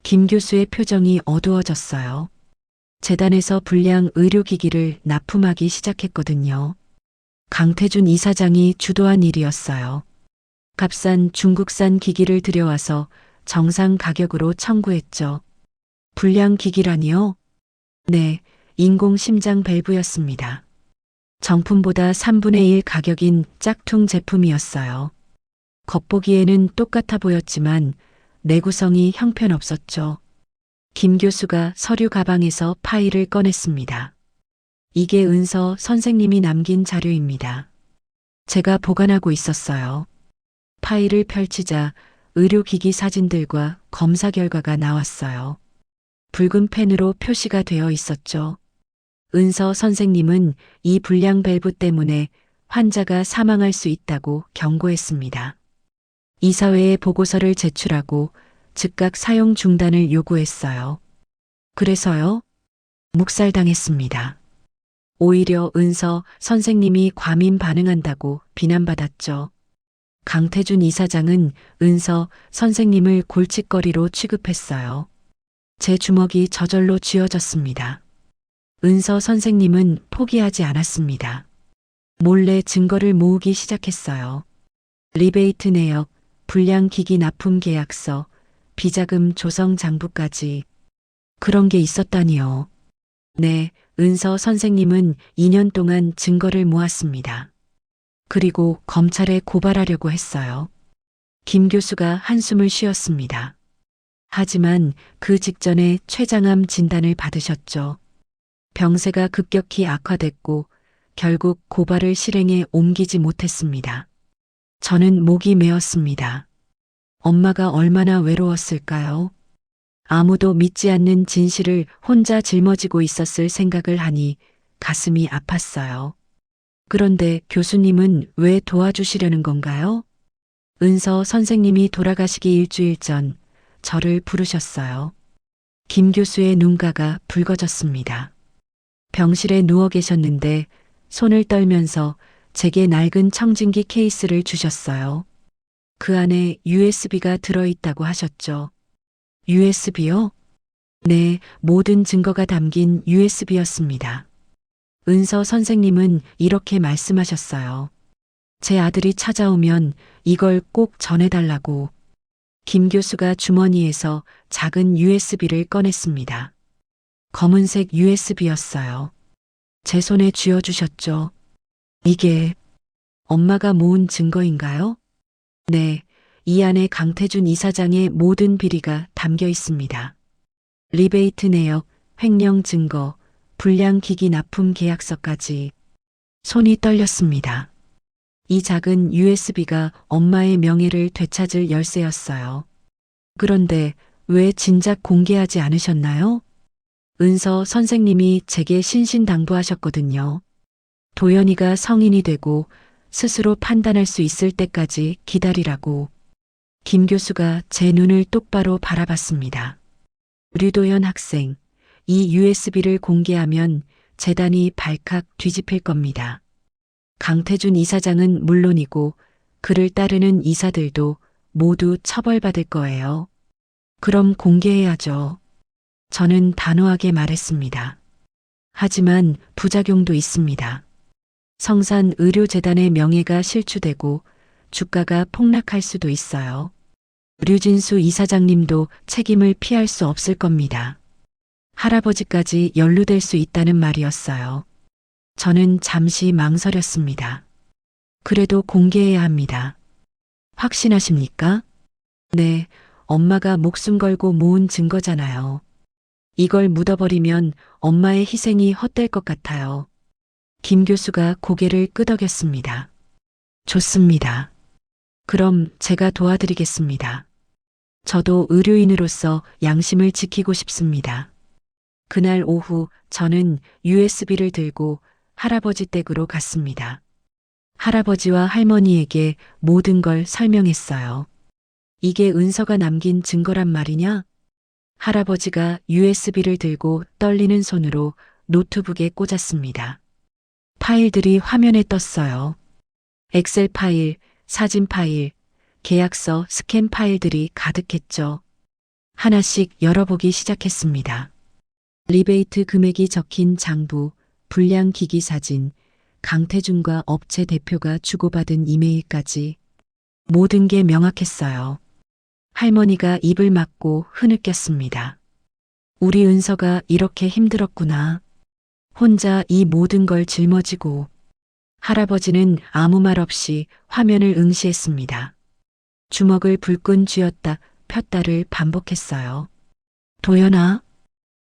김 교수의 표정이 어두워졌어요. 재단에서 불량 의료기기를 납품하기 시작했거든요. 강태준 이사장이 주도한 일이었어요. 값싼 중국산 기기를 들여와서 정상 가격으로 청구했죠. 불량 기기라니요? 네, 인공심장 밸브였습니다. 정품보다 3분의 1 가격인 짝퉁 제품이었어요. 겉보기에는 똑같아 보였지만 내구성이 형편없었죠. 김 교수가 서류 가방에서 파일을 꺼냈습니다. 이게 은서 선생님이 남긴 자료입니다. 제가 보관하고 있었어요. 파일을 펼치자 의료기기 사진들과 검사 결과가 나왔어요. 붉은 펜으로 표시가 되어 있었죠. 은서 선생님은 이 불량 밸브 때문에 환자가 사망할 수 있다고 경고했습니다. 이사회에 보고서를 제출하고 즉각 사용 중단을 요구했어요. 그래서요? 묵살당했습니다. 오히려 은서 선생님이 과민 반응한다고 비난받았죠. 강태준 이사장은 은서 선생님을 골칫거리로 취급했어요. 제 주먹이 저절로 쥐어졌습니다. 은서 선생님은 포기하지 않았습니다. 몰래 증거를 모으기 시작했어요. 리베이트 내역, 불량기기 납품 계약서, 비자금 조성 장부까지. 그런 게 있었다니요. 네, 은서 선생님은 2년 동안 증거를 모았습니다. 그리고 검찰에 고발하려고 했어요. 김 교수가 한숨을 쉬었습니다. 하지만 그 직전에 췌장암 진단을 받으셨죠. 병세가 급격히 악화됐고 결국 고발을 실행에 옮기지 못했습니다. 저는 목이 메었습니다. 엄마가 얼마나 외로웠을까요? 아무도 믿지 않는 진실을 혼자 짊어지고 있었을 생각을 하니 가슴이 아팠어요. 그런데 교수님은 왜 도와주시려는 건가요? 은서 선생님이 돌아가시기 일주일 전 저를 부르셨어요. 김 교수의 눈가가 붉어졌습니다. 병실에 누워 계셨는데 손을 떨면서 제게 낡은 청진기 케이스를 주셨어요. 그 안에 USB가 들어있다고 하셨죠. USB요? 네, 모든 증거가 담긴 USB였습니다. 은서 선생님은 이렇게 말씀하셨어요. 제 아들이 찾아오면 이걸 꼭 전해달라고. 김 교수가 주머니에서 작은 USB를 꺼냈습니다. 검은색 USB였어요. 제 손에 쥐어주셨죠. 이게 엄마가 모은 증거인가요? 네, 이 안에 강태준 이사장의 모든 비리가 담겨 있습니다. 리베이트 내역, 횡령 증거, 불량기기 납품 계약서까지. 손이 떨렸습니다. 이 작은 USB가 엄마의 명예를 되찾을 열쇠였어요. 그런데 왜 진작 공개하지 않으셨나요? 은서 선생님이 제게 신신당부하셨거든요. 도연이가 성인이 되고 스스로 판단할 수 있을 때까지 기다리라고. 김 교수가 제 눈을 똑바로 바라봤습니다. 류도현 학생, 이 USB를 공개하면 재단이 발칵 뒤집힐 겁니다. 강태준 이사장은 물론이고 그를 따르는 이사들도 모두 처벌받을 거예요. 그럼 공개해야죠. 저는 단호하게 말했습니다. 하지만 부작용도 있습니다. 성산의료재단의 명예가 실추되고 주가가 폭락할 수도 있어요. 류진수 이사장님도 책임을 피할 수 없을 겁니다. 할아버지까지 연루될 수 있다는 말이었어요. 저는 잠시 망설였습니다. 그래도 공개해야 합니다. 확신하십니까? 네, 엄마가 목숨 걸고 모은 증거잖아요. 이걸 묻어버리면 엄마의 희생이 헛될 것 같아요. 김 교수가 고개를 끄덕였습니다. 좋습니다. 그럼 제가 도와드리겠습니다. 저도 의료인으로서 양심을 지키고 싶습니다. 그날 오후 저는 USB를 들고 할아버지 댁으로 갔습니다. 할아버지와 할머니에게 모든 걸 설명했어요. 이게 은서가 남긴 증거란 말이냐? 할아버지가 USB를 들고 떨리는 손으로 노트북에 꽂았습니다. 파일들이 화면에 떴어요. 엑셀 파일, 사진 파일, 계약서 스캔 파일들이 가득했죠. 하나씩 열어보기 시작했습니다. 리베이트 금액이 적힌 장부, 불량 기기 사진, 강태준과 업체 대표가 주고받은 이메일까지 모든 게 명확했어요. 할머니가 입을 막고 흐느꼈습니다. 우리 은서가 이렇게 힘들었구나. 혼자 이 모든 걸 짊어지고. 할아버지는 아무 말 없이 화면을 응시했습니다. 주먹을 불끈 쥐었다 폈다를 반복했어요. 도연아.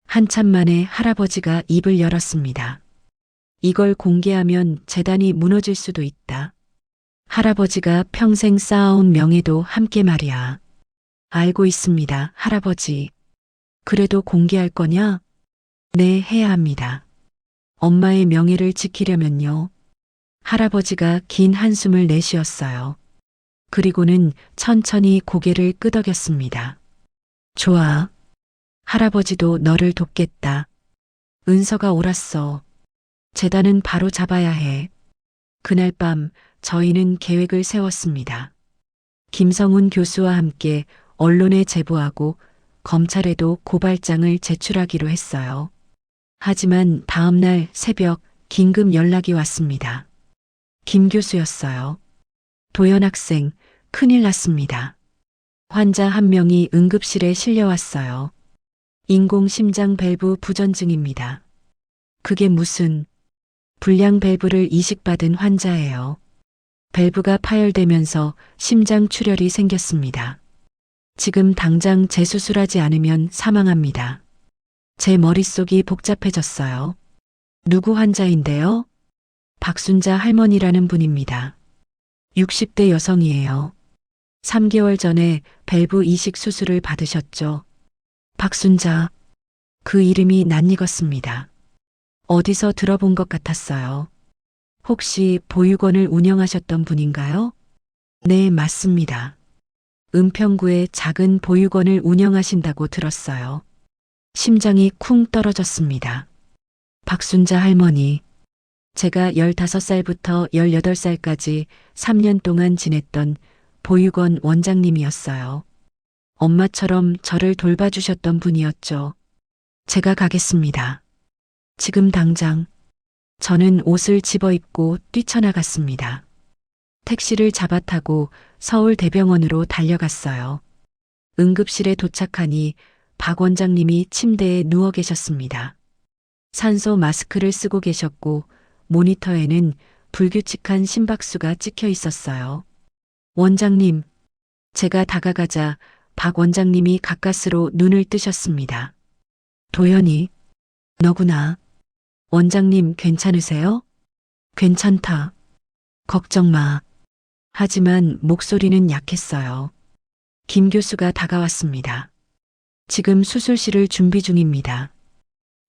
한참 만에 할아버지가 입을 열었습니다. 이걸 공개하면 재단이 무너질 수도 있다. 할아버지가 평생 쌓아온 명예도 함께 말이야. 알고 있습니다, 할아버지. 그래도 공개할 거냐? 네, 해야 합니다. 엄마의 명예를 지키려면요. 할아버지가 긴 한숨을 내쉬었어요. 그리고는 천천히 고개를 끄덕였습니다. 좋아. 할아버지도 너를 돕겠다. 은서가 옳았어. 재단은 바로 잡아야 해. 그날 밤 저희는 계획을 세웠습니다. 김성훈 교수와 함께 언론에 제보하고 검찰에도 고발장을 제출하기로 했어요. 하지만 다음 날 새벽 긴급 연락이 왔습니다. 김 교수였어요. 도연 학생, 큰일 났습니다. 환자 한 명이 응급실에 실려왔어요. 인공심장 밸브 부전증입니다. 그게 무슨 불량 밸브를 이식받은 환자예요. 밸브가 파열되면서 심장 출혈이 생겼습니다. 지금 당장 재수술하지 않으면 사망합니다. 제 머릿속이 복잡해졌어요. 누구 환자인데요? 박순자 할머니라는 분입니다. 60대 여성이에요. 3개월 전에 밸브 이식 수술을 받으셨죠. 박순자. 그 이름이 낯익었습니다. 어디서 들어본 것 같았어요. 혹시 보육원을 운영하셨던 분인가요? 네, 맞습니다. 은평구에 작은 보육원을 운영하신다고 들었어요. 심장이 쿵 떨어졌습니다. 박순자 할머니. 제가 15살부터 18살까지 3년 동안 지냈던 보육원 원장님이었어요. 엄마처럼 저를 돌봐주셨던 분이었죠. 제가 가겠습니다. 지금 당장. 저는 옷을 집어입고 뛰쳐나갔습니다. 택시를 잡아타고 서울대병원으로 달려갔어요. 응급실에 도착하니 박 원장님이 침대에 누워 계셨습니다. 산소 마스크를 쓰고 계셨고 모니터에는 불규칙한 심박수가 찍혀 있었어요. 원장님. 제가 다가가자 박 원장님이 가까스로 눈을 뜨셨습니다. 도연이. 너구나. 원장님 괜찮으세요? 괜찮다. 걱정 마. 하지만 목소리는 약했어요. 김 교수가 다가왔습니다. 지금 수술실을 준비 중입니다.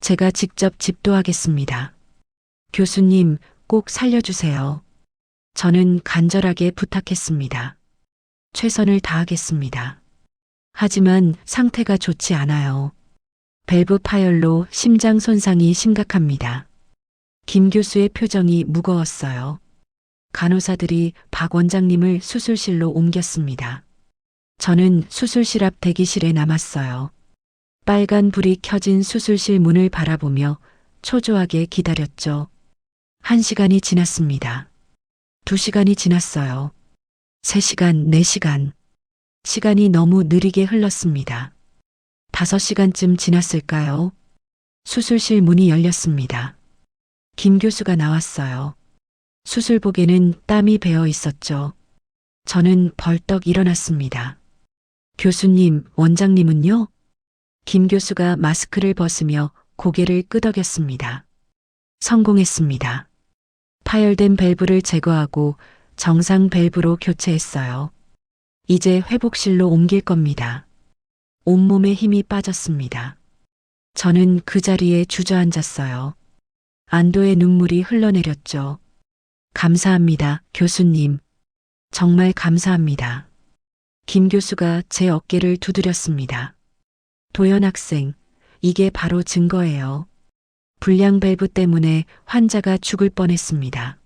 제가 직접 집도하겠습니다. 교수님, 꼭 살려주세요. 저는 간절하게 부탁했습니다. 최선을 다하겠습니다. 하지만 상태가 좋지 않아요. 밸브 파열로 심장 손상이 심각합니다. 김 교수의 표정이 무거웠어요. 간호사들이 박 원장님을 수술실로 옮겼습니다. 저는 수술실 앞 대기실에 남았어요. 빨간 불이 켜진 수술실 문을 바라보며 초조하게 기다렸죠. 1시간이 지났습니다. 2시간이 지났어요. 3시간, 4시간. 시간이 너무 느리게 흘렀습니다. 5시간쯤 지났을까요? 수술실 문이 열렸습니다. 김 교수가 나왔어요. 수술복에는 땀이 배어 있었죠. 저는 벌떡 일어났습니다. 교수님, 원장님은요? 김 교수가 마스크를 벗으며 고개를 끄덕였습니다. 성공했습니다. 파열된 밸브를 제거하고 정상 밸브로 교체했어요. 이제 회복실로 옮길 겁니다. 온몸에 힘이 빠졌습니다. 저는 그 자리에 주저앉았어요. 안도의 눈물이 흘러내렸죠. 감사합니다, 교수님. 정말 감사합니다. 김 교수가 제 어깨를 두드렸습니다. 도연 학생, 이게 바로 증거예요. 불량 밸브 때문에 환자가 죽을 뻔했습니다.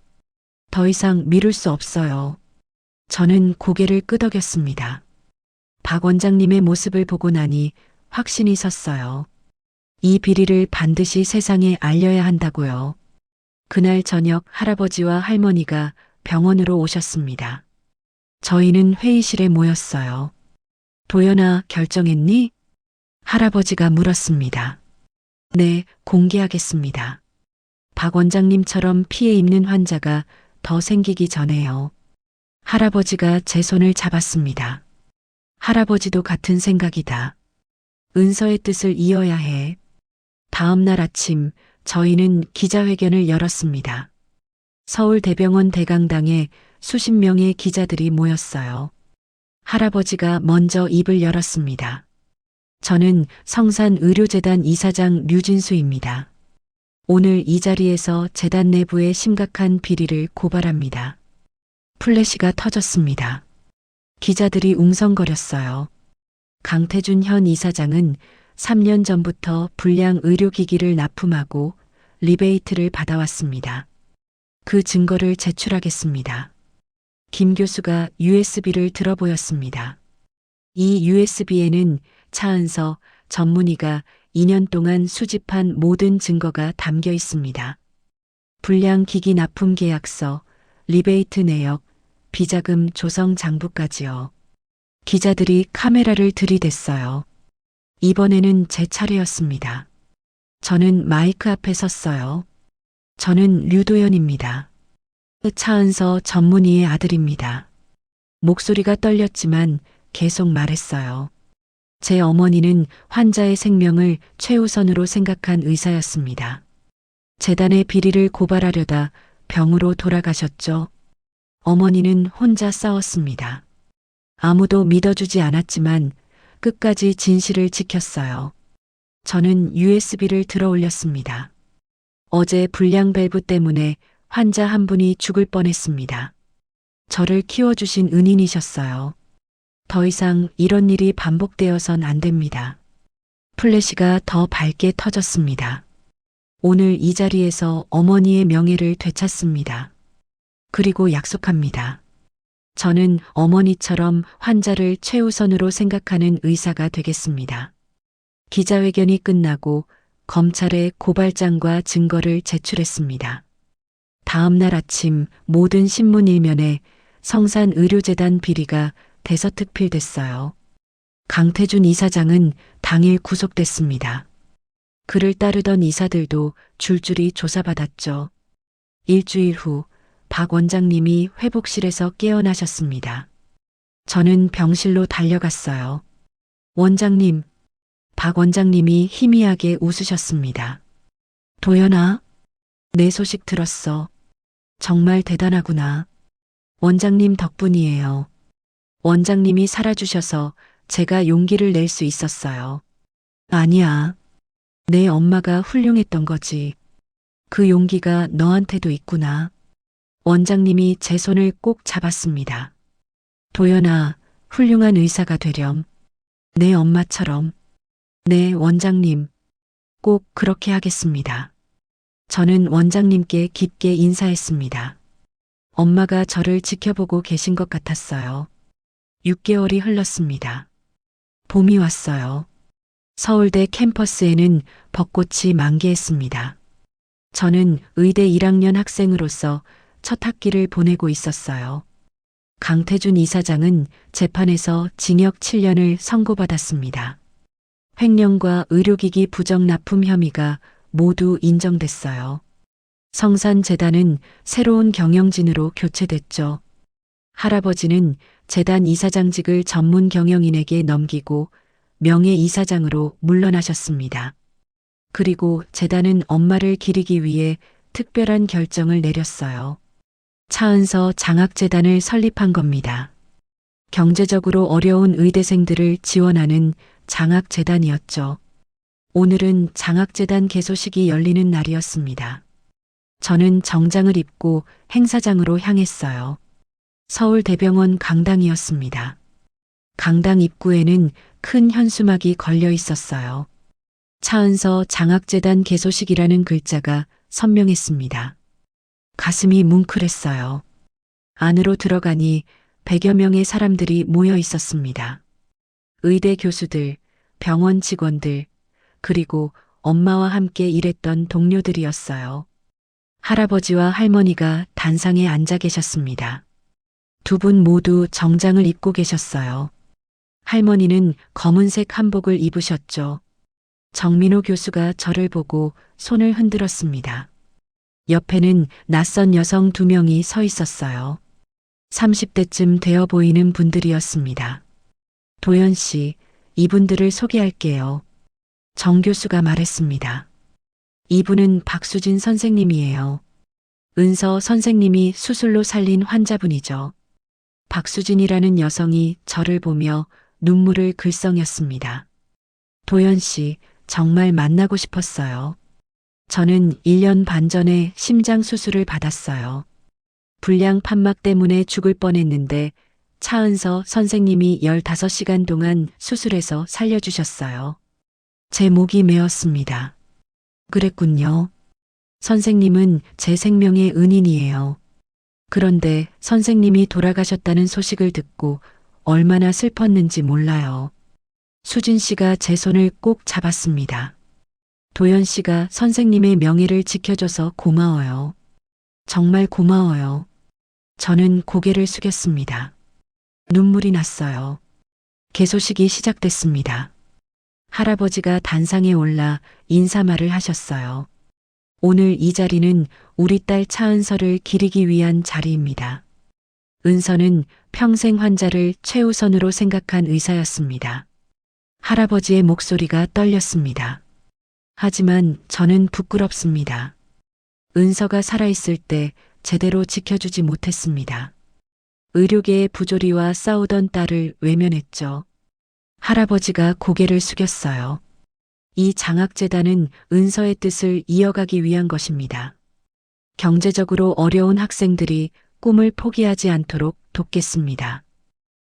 더 이상 미룰 수 없어요. 저는 고개를 끄덕였습니다. 박 원장님의 모습을 보고 나니 확신이 섰어요. 이 비리를 반드시 세상에 알려야 한다고요. 그날 저녁 할아버지와 할머니가 병원으로 오셨습니다. 저희는 회의실에 모였어요. 도연아, 결정했니? 할아버지가 물었습니다. 네, 공개하겠습니다. 박 원장님처럼 피해 입는 환자가 더 생기기 전에요. 할아버지가 제 손을 잡았습니다. 할아버지도 같은 생각이다. 은서의 뜻을 이어야 해. 다음 날 아침 저희는 기자회견을 열었습니다. 서울대병원 대강당에 수십 명의 기자들이 모였어요. 할아버지가 먼저 입을 열었습니다. 저는 성산의료재단 이사장 류진수입니다. 오늘 이 자리에서 재단 내부의 심각한 비리를 고발합니다. 플래시가 터졌습니다. 기자들이 웅성거렸어요. 강태준 현 이사장은 3년 전부터 불량 의료기기를 납품하고 리베이트를 받아왔습니다. 그 증거를 제출하겠습니다. 김 교수가 USB를 들어 보였습니다. 이 USB에는 차은서 전문의가 2년 동안 수집한 모든 증거가 담겨 있습니다. 불량 기기 납품 계약서, 리베이트 내역, 비자금 조성 장부까지요. 기자들이 카메라를 들이댔어요. 이번에는 제 차례였습니다. 저는 마이크 앞에 섰어요. 저는 류도연입니다. 차은서 전문의의 아들입니다. 목소리가 떨렸지만 계속 말했어요. 제 어머니는 환자의 생명을 최우선으로 생각한 의사였습니다. 재단의 비리를 고발하려다 병으로 돌아가셨죠. 어머니는 혼자 싸웠습니다. 아무도 믿어주지 않았지만 끝까지 진실을 지켰어요. 저는 USB를 들어 올렸습니다. 어제 불량 밸브 때문에 환자 한 분이 죽을 뻔했습니다. 저를 키워주신 은인이셨어요. 더 이상 이런 일이 반복되어선 안 됩니다. 플래시가 더 밝게 터졌습니다. 오늘 이 자리에서 어머니의 명예를 되찾습니다. 그리고 약속합니다. 저는 어머니처럼 환자를 최우선으로 생각하는 의사가 되겠습니다. 기자회견이 끝나고 검찰에 고발장과 증거를 제출했습니다. 다음 날 아침 모든 신문 일면에 성산의료재단 비리가 대서특필됐어요. 강태준 이사장은 당일 구속됐습니다. 그를 따르던 이사들도 줄줄이 조사받았죠. 일주일 후 박 원장님이 회복실에서 깨어나셨습니다. 저는 병실로 달려갔어요. 원장님, 박 원장님이 희미하게 웃으셨습니다. 도연아, 내 소식 들었어. 정말 대단하구나. 원장님 덕분이에요. 원장님이 살아주셔서 제가 용기를 낼 수 있었어요. 아니야. 내 엄마가 훌륭했던 거지. 그 용기가 너한테도 있구나. 원장님이 제 손을 꼭 잡았습니다. 도연아, 훌륭한 의사가 되렴. 내 엄마처럼. 네, 원장님. 꼭 그렇게 하겠습니다. 저는 원장님께 깊게 인사했습니다. 엄마가 저를 지켜보고 계신 것 같았어요. 6개월이 흘렀습니다. 봄이 왔어요. 서울대 캠퍼스에는 벚꽃이 만개했습니다. 저는 의대 1학년 학생으로서 첫 학기를 보내고 있었어요. 강태준 이사장은 재판에서 징역 7년을 선고받았습니다. 횡령과 의료기기 부정 납품 혐의가 모두 인정됐어요. 성산재단은 새로운 경영진으로 교체됐죠. 할아버지는 재단 이사장직을 전문 경영인에게 넘기고 명예이사장으로 물러나셨습니다. 그리고 재단은 엄마를 기리기 위해 특별한 결정을 내렸어요. 차은서 장학재단을 설립한 겁니다. 경제적으로 어려운 의대생들을 지원하는 장학재단이었죠. 오늘은 장학재단 개소식이 열리는 날이었습니다. 저는 정장을 입고 행사장으로 향했어요. 서울대병원 강당이었습니다. 강당 입구에는 큰 현수막이 걸려 있었어요. 차은서 장학재단 개소식이라는 글자가 선명했습니다. 가슴이 뭉클했어요. 안으로 들어가니 100여 명의 사람들이 모여 있었습니다. 의대 교수들, 병원 직원들, 그리고 엄마와 함께 일했던 동료들이었어요. 할아버지와 할머니가 단상에 앉아 계셨습니다. 두 분 모두 정장을 입고 계셨어요. 할머니는 검은색 한복을 입으셨죠. 정민호 교수가 저를 보고 손을 흔들었습니다. 옆에는 낯선 여성 2명이 서 있었어요. 30대쯤 되어 보이는 분들이었습니다. 도연 씨, 이분들을 소개할게요. 정 교수가 말했습니다. 이분은 박수진 선생님이에요. 은서 선생님이 수술로 살린 환자분이죠. 박수진이라는 여성이 저를 보며 눈물을 글썽였습니다. 도연 씨, 정말 만나고 싶었어요. 저는 1년 반 전에 심장 수술을 받았어요. 불량 판막 때문에 죽을 뻔했는데 차은서 선생님이 15시간 동안 수술해서 살려주셨어요. 제 목이 메었습니다. 그랬군요. 선생님은 제 생명의 은인이에요. 그런데 선생님이 돌아가셨다는 소식을 듣고 얼마나 슬펐는지 몰라요. 수진 씨가 제 손을 꼭 잡았습니다. 도연 씨가 선생님의 명예를 지켜줘서 고마워요. 정말 고마워요. 저는 고개를 숙였습니다. 눈물이 났어요. 개소식이 시작됐습니다. 할아버지가 단상에 올라 인사말을 하셨어요. 오늘 이 자리는 우리 딸 차은서를 기리기 위한 자리입니다. 은서는 평생 환자를 최우선으로 생각한 의사였습니다. 할아버지의 목소리가 떨렸습니다. 하지만 저는 부끄럽습니다. 은서가 살아있을 때 제대로 지켜주지 못했습니다. 의료계의 부조리와 싸우던 딸을 외면했죠. 할아버지가 고개를 숙였어요. 이 장학재단은 은서의 뜻을 이어가기 위한 것입니다. 경제적으로 어려운 학생들이 꿈을 포기하지 않도록 돕겠습니다.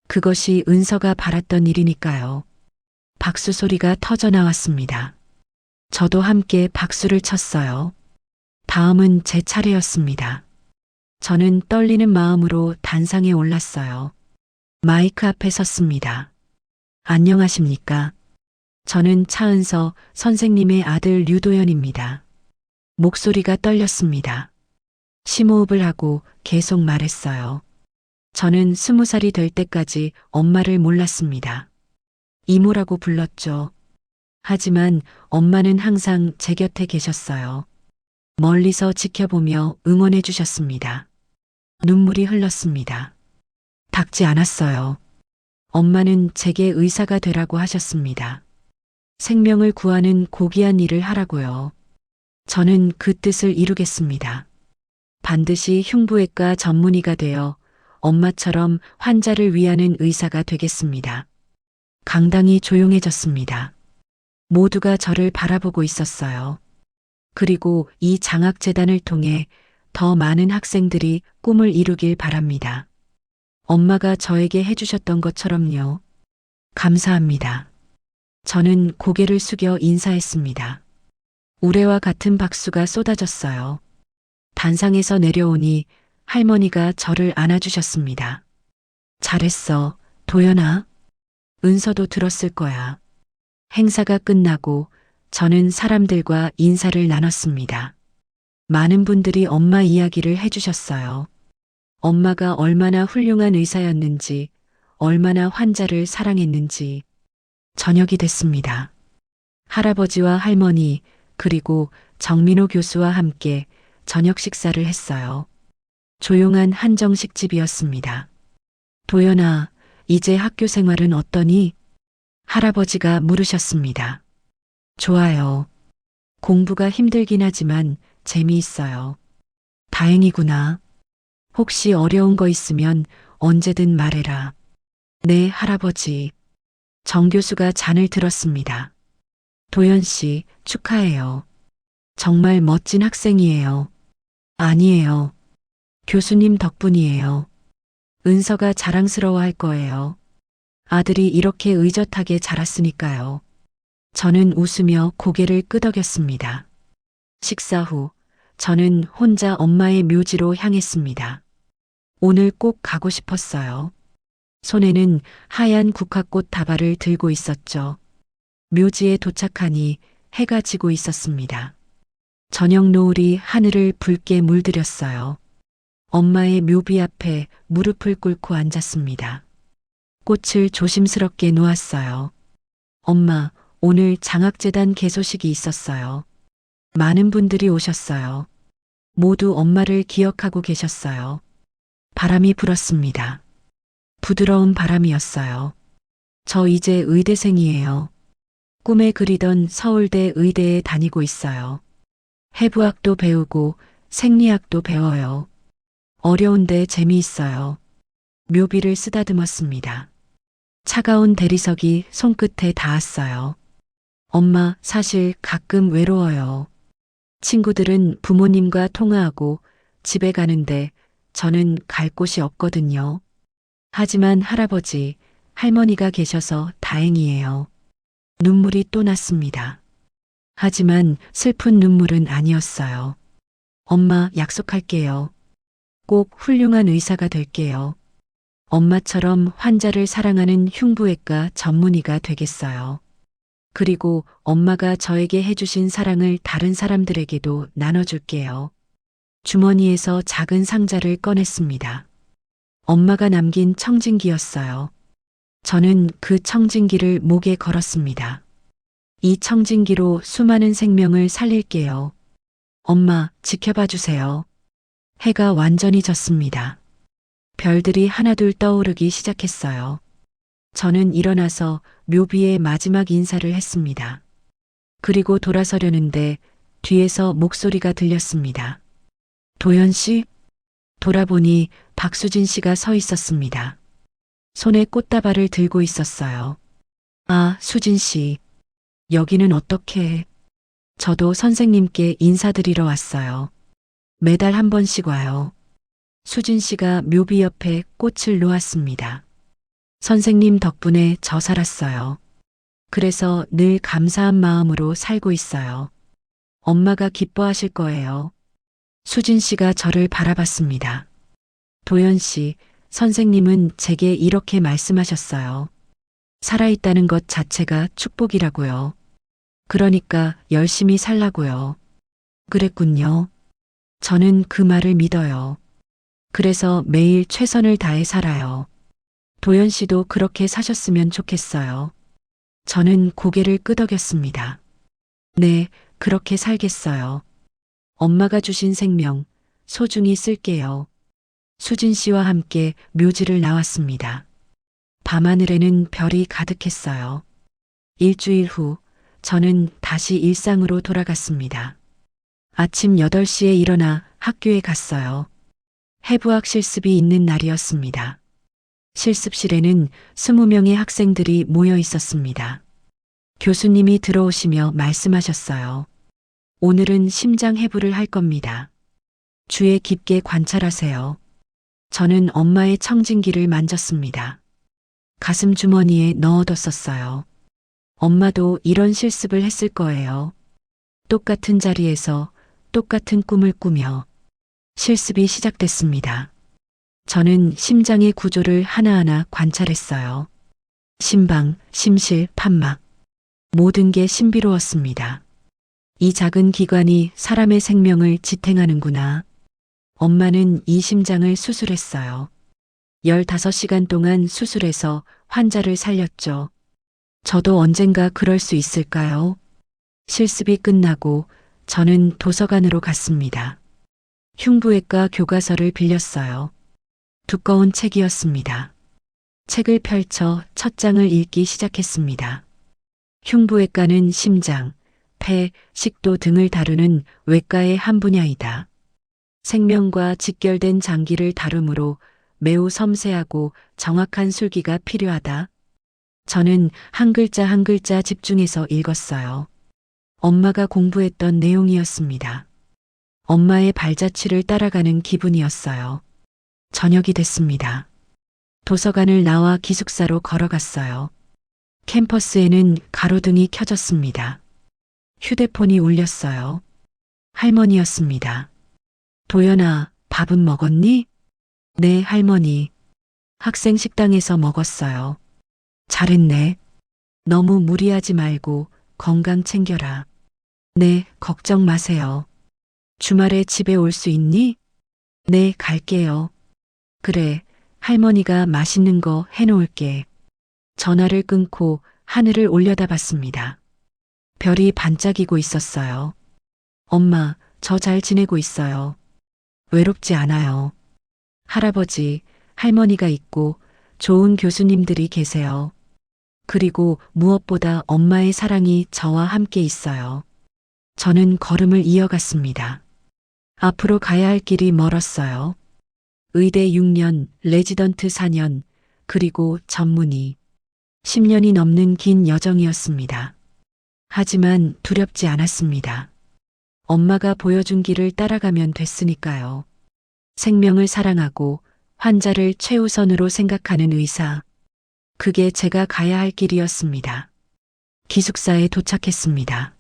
그것이 은서가 바랐던 일이니까요. 박수 소리가 터져 나왔습니다. 저도 함께 박수를 쳤어요. 다음은 제 차례였습니다. 저는 떨리는 마음으로 단상에 올랐어요. 마이크 앞에 섰습니다. 안녕하십니까? 저는 차은서 선생님의 아들 류도연입니다. 목소리가 떨렸습니다. 심호흡을 하고 계속 말했어요. 저는 20살이 될 때까지 엄마를 몰랐습니다. 이모라고 불렀죠. 하지만 엄마는 항상 제 곁에 계셨어요. 멀리서 지켜보며 응원해 주셨습니다. 눈물이 흘렀습니다. 닦지 않았어요. 엄마는 제게 의사가 되라고 하셨습니다. 생명을 구하는 고귀한 일을 하라고요. 저는 그 뜻을 이루겠습니다. 반드시 흉부외과 전문의가 되어 엄마처럼 환자를 위하는 의사가 되겠습니다. 강당이 조용해졌습니다. 모두가 저를 바라보고 있었어요. 그리고 이 장학재단을 통해 더 많은 학생들이 꿈을 이루길 바랍니다. 엄마가 저에게 해주셨던 것처럼요. 감사합니다. 저는 고개를 숙여 인사했습니다. 우레와 같은 박수가 쏟아졌어요. 단상에서 내려오니 할머니가 저를 안아주셨습니다. 잘했어, 도연아. 은서도 들었을 거야. 행사가 끝나고 저는 사람들과 인사를 나눴습니다. 많은 분들이 엄마 이야기를 해주셨어요. 엄마가 얼마나 훌륭한 의사였는지, 얼마나 환자를 사랑했는지. 저녁이 됐습니다. 할아버지와 할머니, 그리고 정민호 교수와 함께 저녁 식사를 했어요. 조용한 한정식 집이었습니다. 도연아, 이제 학교 생활은 어떠니? 할아버지가 물으셨습니다. 좋아요. 공부가 힘들긴 하지만 재미있어요. 다행이구나. 혹시 어려운 거 있으면 언제든 말해라. 네, 할아버지. 정 교수가 잔을 들었습니다. 도연 씨, 축하해요. 정말 멋진 학생이에요. 아니에요. 교수님 덕분이에요. 은서가 자랑스러워 할 거예요. 아들이 이렇게 의젓하게 자랐으니까요. 저는 웃으며 고개를 끄덕였습니다. 식사 후 저는 혼자 엄마의 묘지로 향했습니다. 오늘 꼭 가고 싶었어요. 손에는 하얀 국화꽃 다발을 들고 있었죠. 묘지에 도착하니 해가 지고 있었습니다. 저녁 노을이 하늘을 붉게 물들였어요. 엄마의 묘비 앞에 무릎을 꿇고 앉았습니다. 꽃을 조심스럽게 놓았어요. 엄마, 오늘 장학재단 개소식이 있었어요. 많은 분들이 오셨어요. 모두 엄마를 기억하고 계셨어요. 바람이 불었습니다. 부드러운 바람이었어요. 저 이제 의대생이에요. 꿈에 그리던 서울대 의대에 다니고 있어요. 해부학도 배우고 생리학도 배워요. 어려운데 재미있어요. 묘비를 쓰다듬었습니다. 차가운 대리석이 손끝에 닿았어요. 엄마, 사실 가끔 외로워요. 친구들은 부모님과 통화하고 집에 가는데 저는 갈 곳이 없거든요. 하지만 할아버지, 할머니가 계셔서 다행이에요. 눈물이 또 났습니다. 하지만 슬픈 눈물은 아니었어요. 엄마, 약속할게요. 꼭 훌륭한 의사가 될게요. 엄마처럼 환자를 사랑하는 흉부외과 전문의가 되겠어요. 그리고 엄마가 저에게 해주신 사랑을 다른 사람들에게도 나눠줄게요. 주머니에서 작은 상자를 꺼냈습니다. 엄마가 남긴 청진기였어요. 저는 그 청진기를 목에 걸었습니다. 이 청진기로 수많은 생명을 살릴게요. 엄마, 지켜봐 주세요. 해가 완전히 졌습니다. 별들이 하나둘 떠오르기 시작했어요. 저는 일어나서 묘비의 마지막 인사를 했습니다. 그리고 돌아서려는데 뒤에서 목소리가 들렸습니다. 도연 씨? 돌아보니 박수진 씨가 서 있었습니다. 손에 꽃다발을 들고 있었어요. 아, 수진 씨. 여기는 어떻게? 저도 선생님께 인사드리러 왔어요. 매달 한 번씩 와요. 수진 씨가 묘비 옆에 꽃을 놓았습니다. 선생님 덕분에 저 살았어요. 그래서 늘 감사한 마음으로 살고 있어요. 엄마가 기뻐하실 거예요. 수진 씨가 저를 바라봤습니다. 도연 씨, 선생님은 제게 이렇게 말씀하셨어요. 살아있다는 것 자체가 축복이라고요. 그러니까 열심히 살라고요. 그랬군요. 저는 그 말을 믿어요. 그래서 매일 최선을 다해 살아요. 도연 씨도 그렇게 사셨으면 좋겠어요. 저는 고개를 끄덕였습니다. 네, 그렇게 살겠어요. 엄마가 주신 생명, 소중히 쓸게요. 수진 씨와 함께 묘지를 나왔습니다. 밤하늘에는 별이 가득했어요. 일주일 후, 저는 다시 일상으로 돌아갔습니다. 아침 8시에 일어나 학교에 갔어요. 해부학 실습이 있는 날이었습니다. 실습실에는 20명의 학생들이 모여 있었습니다. 교수님이 들어오시며 말씀하셨어요. 오늘은 심장 해부를 할 겁니다. 주의 깊게 관찰하세요. 저는 엄마의 청진기를 만졌습니다. 가슴 주머니에 넣어뒀었어요. 엄마도 이런 실습을 했을 거예요. 똑같은 자리에서 똑같은 꿈을 꾸며 실습이 시작됐습니다. 저는 심장의 구조를 하나하나 관찰했어요. 심방, 심실, 판막. 모든 게 신비로웠습니다. 이 작은 기관이 사람의 생명을 지탱하는구나. 엄마는 이 심장을 수술했어요. 15시간 동안 수술해서 환자를 살렸죠. 저도 언젠가 그럴 수 있을까요? 실습이 끝나고 저는 도서관으로 갔습니다. 흉부외과 교과서를 빌렸어요. 두꺼운 책이었습니다. 책을 펼쳐 첫 장을 읽기 시작했습니다. 흉부외과는 심장, 폐, 식도 등을 다루는 외과의 한 분야이다. 생명과 직결된 장기를 다루므로 매우 섬세하고 정확한 술기가 필요하다. 저는 한 글자 한 글자 집중해서 읽었어요. 엄마가 공부했던 내용이었습니다. 엄마의 발자취를 따라가는 기분이었어요. 저녁이 됐습니다. 도서관을 나와 기숙사로 걸어갔어요. 캠퍼스에는 가로등이 켜졌습니다. 휴대폰이 울렸어요. 할머니였습니다. 도연아, 밥은 먹었니? 네, 할머니. 학생 식당에서 먹었어요. 잘했네. 너무 무리하지 말고 건강 챙겨라. 네, 걱정 마세요. 주말에 집에 올 수 있니? 네, 갈게요. 그래, 할머니가 맛있는 거 해놓을게. 전화를 끊고 하늘을 올려다봤습니다. 별이 반짝이고 있었어요. 엄마, 저 잘 지내고 있어요. 외롭지 않아요. 할아버지, 할머니가 있고 좋은 교수님들이 계세요. 그리고 무엇보다 엄마의 사랑이 저와 함께 있어요. 저는 걸음을 이어갔습니다. 앞으로 가야 할 길이 멀었어요. 의대 6년, 레지던트 4년, 그리고 전문의. 10년이 넘는 긴 여정이었습니다. 하지만 두렵지 않았습니다. 엄마가 보여준 길을 따라가면 됐으니까요. 생명을 사랑하고 환자를 최우선으로 생각하는 의사. 그게 제가 가야 할 길이었습니다. 기숙사에 도착했습니다.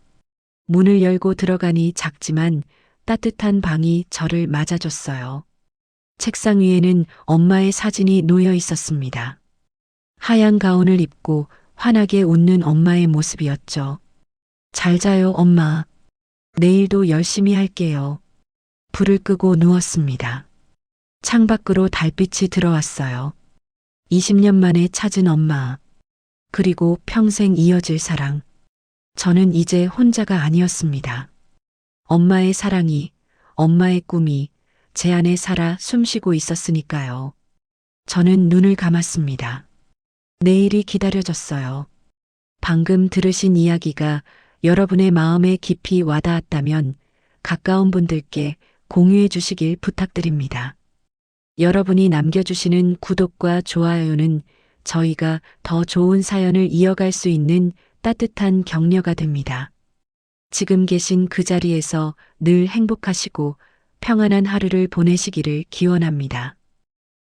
문을 열고 들어가니 작지만 따뜻한 방이 저를 맞아줬어요. 책상 위에는 엄마의 사진이 놓여 있었습니다. 하얀 가운을 입고 환하게 웃는 엄마의 모습이었죠. 잘 자요, 엄마. 내일도 열심히 할게요. 불을 끄고 누웠습니다. 창밖으로 달빛이 들어왔어요. 20년 만에 찾은 엄마. 그리고 평생 이어질 사랑. 저는 이제 혼자가 아니었습니다. 엄마의 사랑이, 엄마의 꿈이 제 안에 살아 숨쉬고 있었으니까요. 저는 눈을 감았습니다. 내일이 기다려졌어요. 방금 들으신 이야기가 여러분의 마음에 깊이 와닿았다면 가까운 분들께 공유해 주시길 부탁드립니다. 여러분이 남겨주시는 구독과 좋아요는 저희가 더 좋은 사연을 이어갈 수 있는 따뜻한 격려가 됩니다. 지금 계신 그 자리에서 늘 행복하시고 평안한 하루를 보내시기를 기원합니다.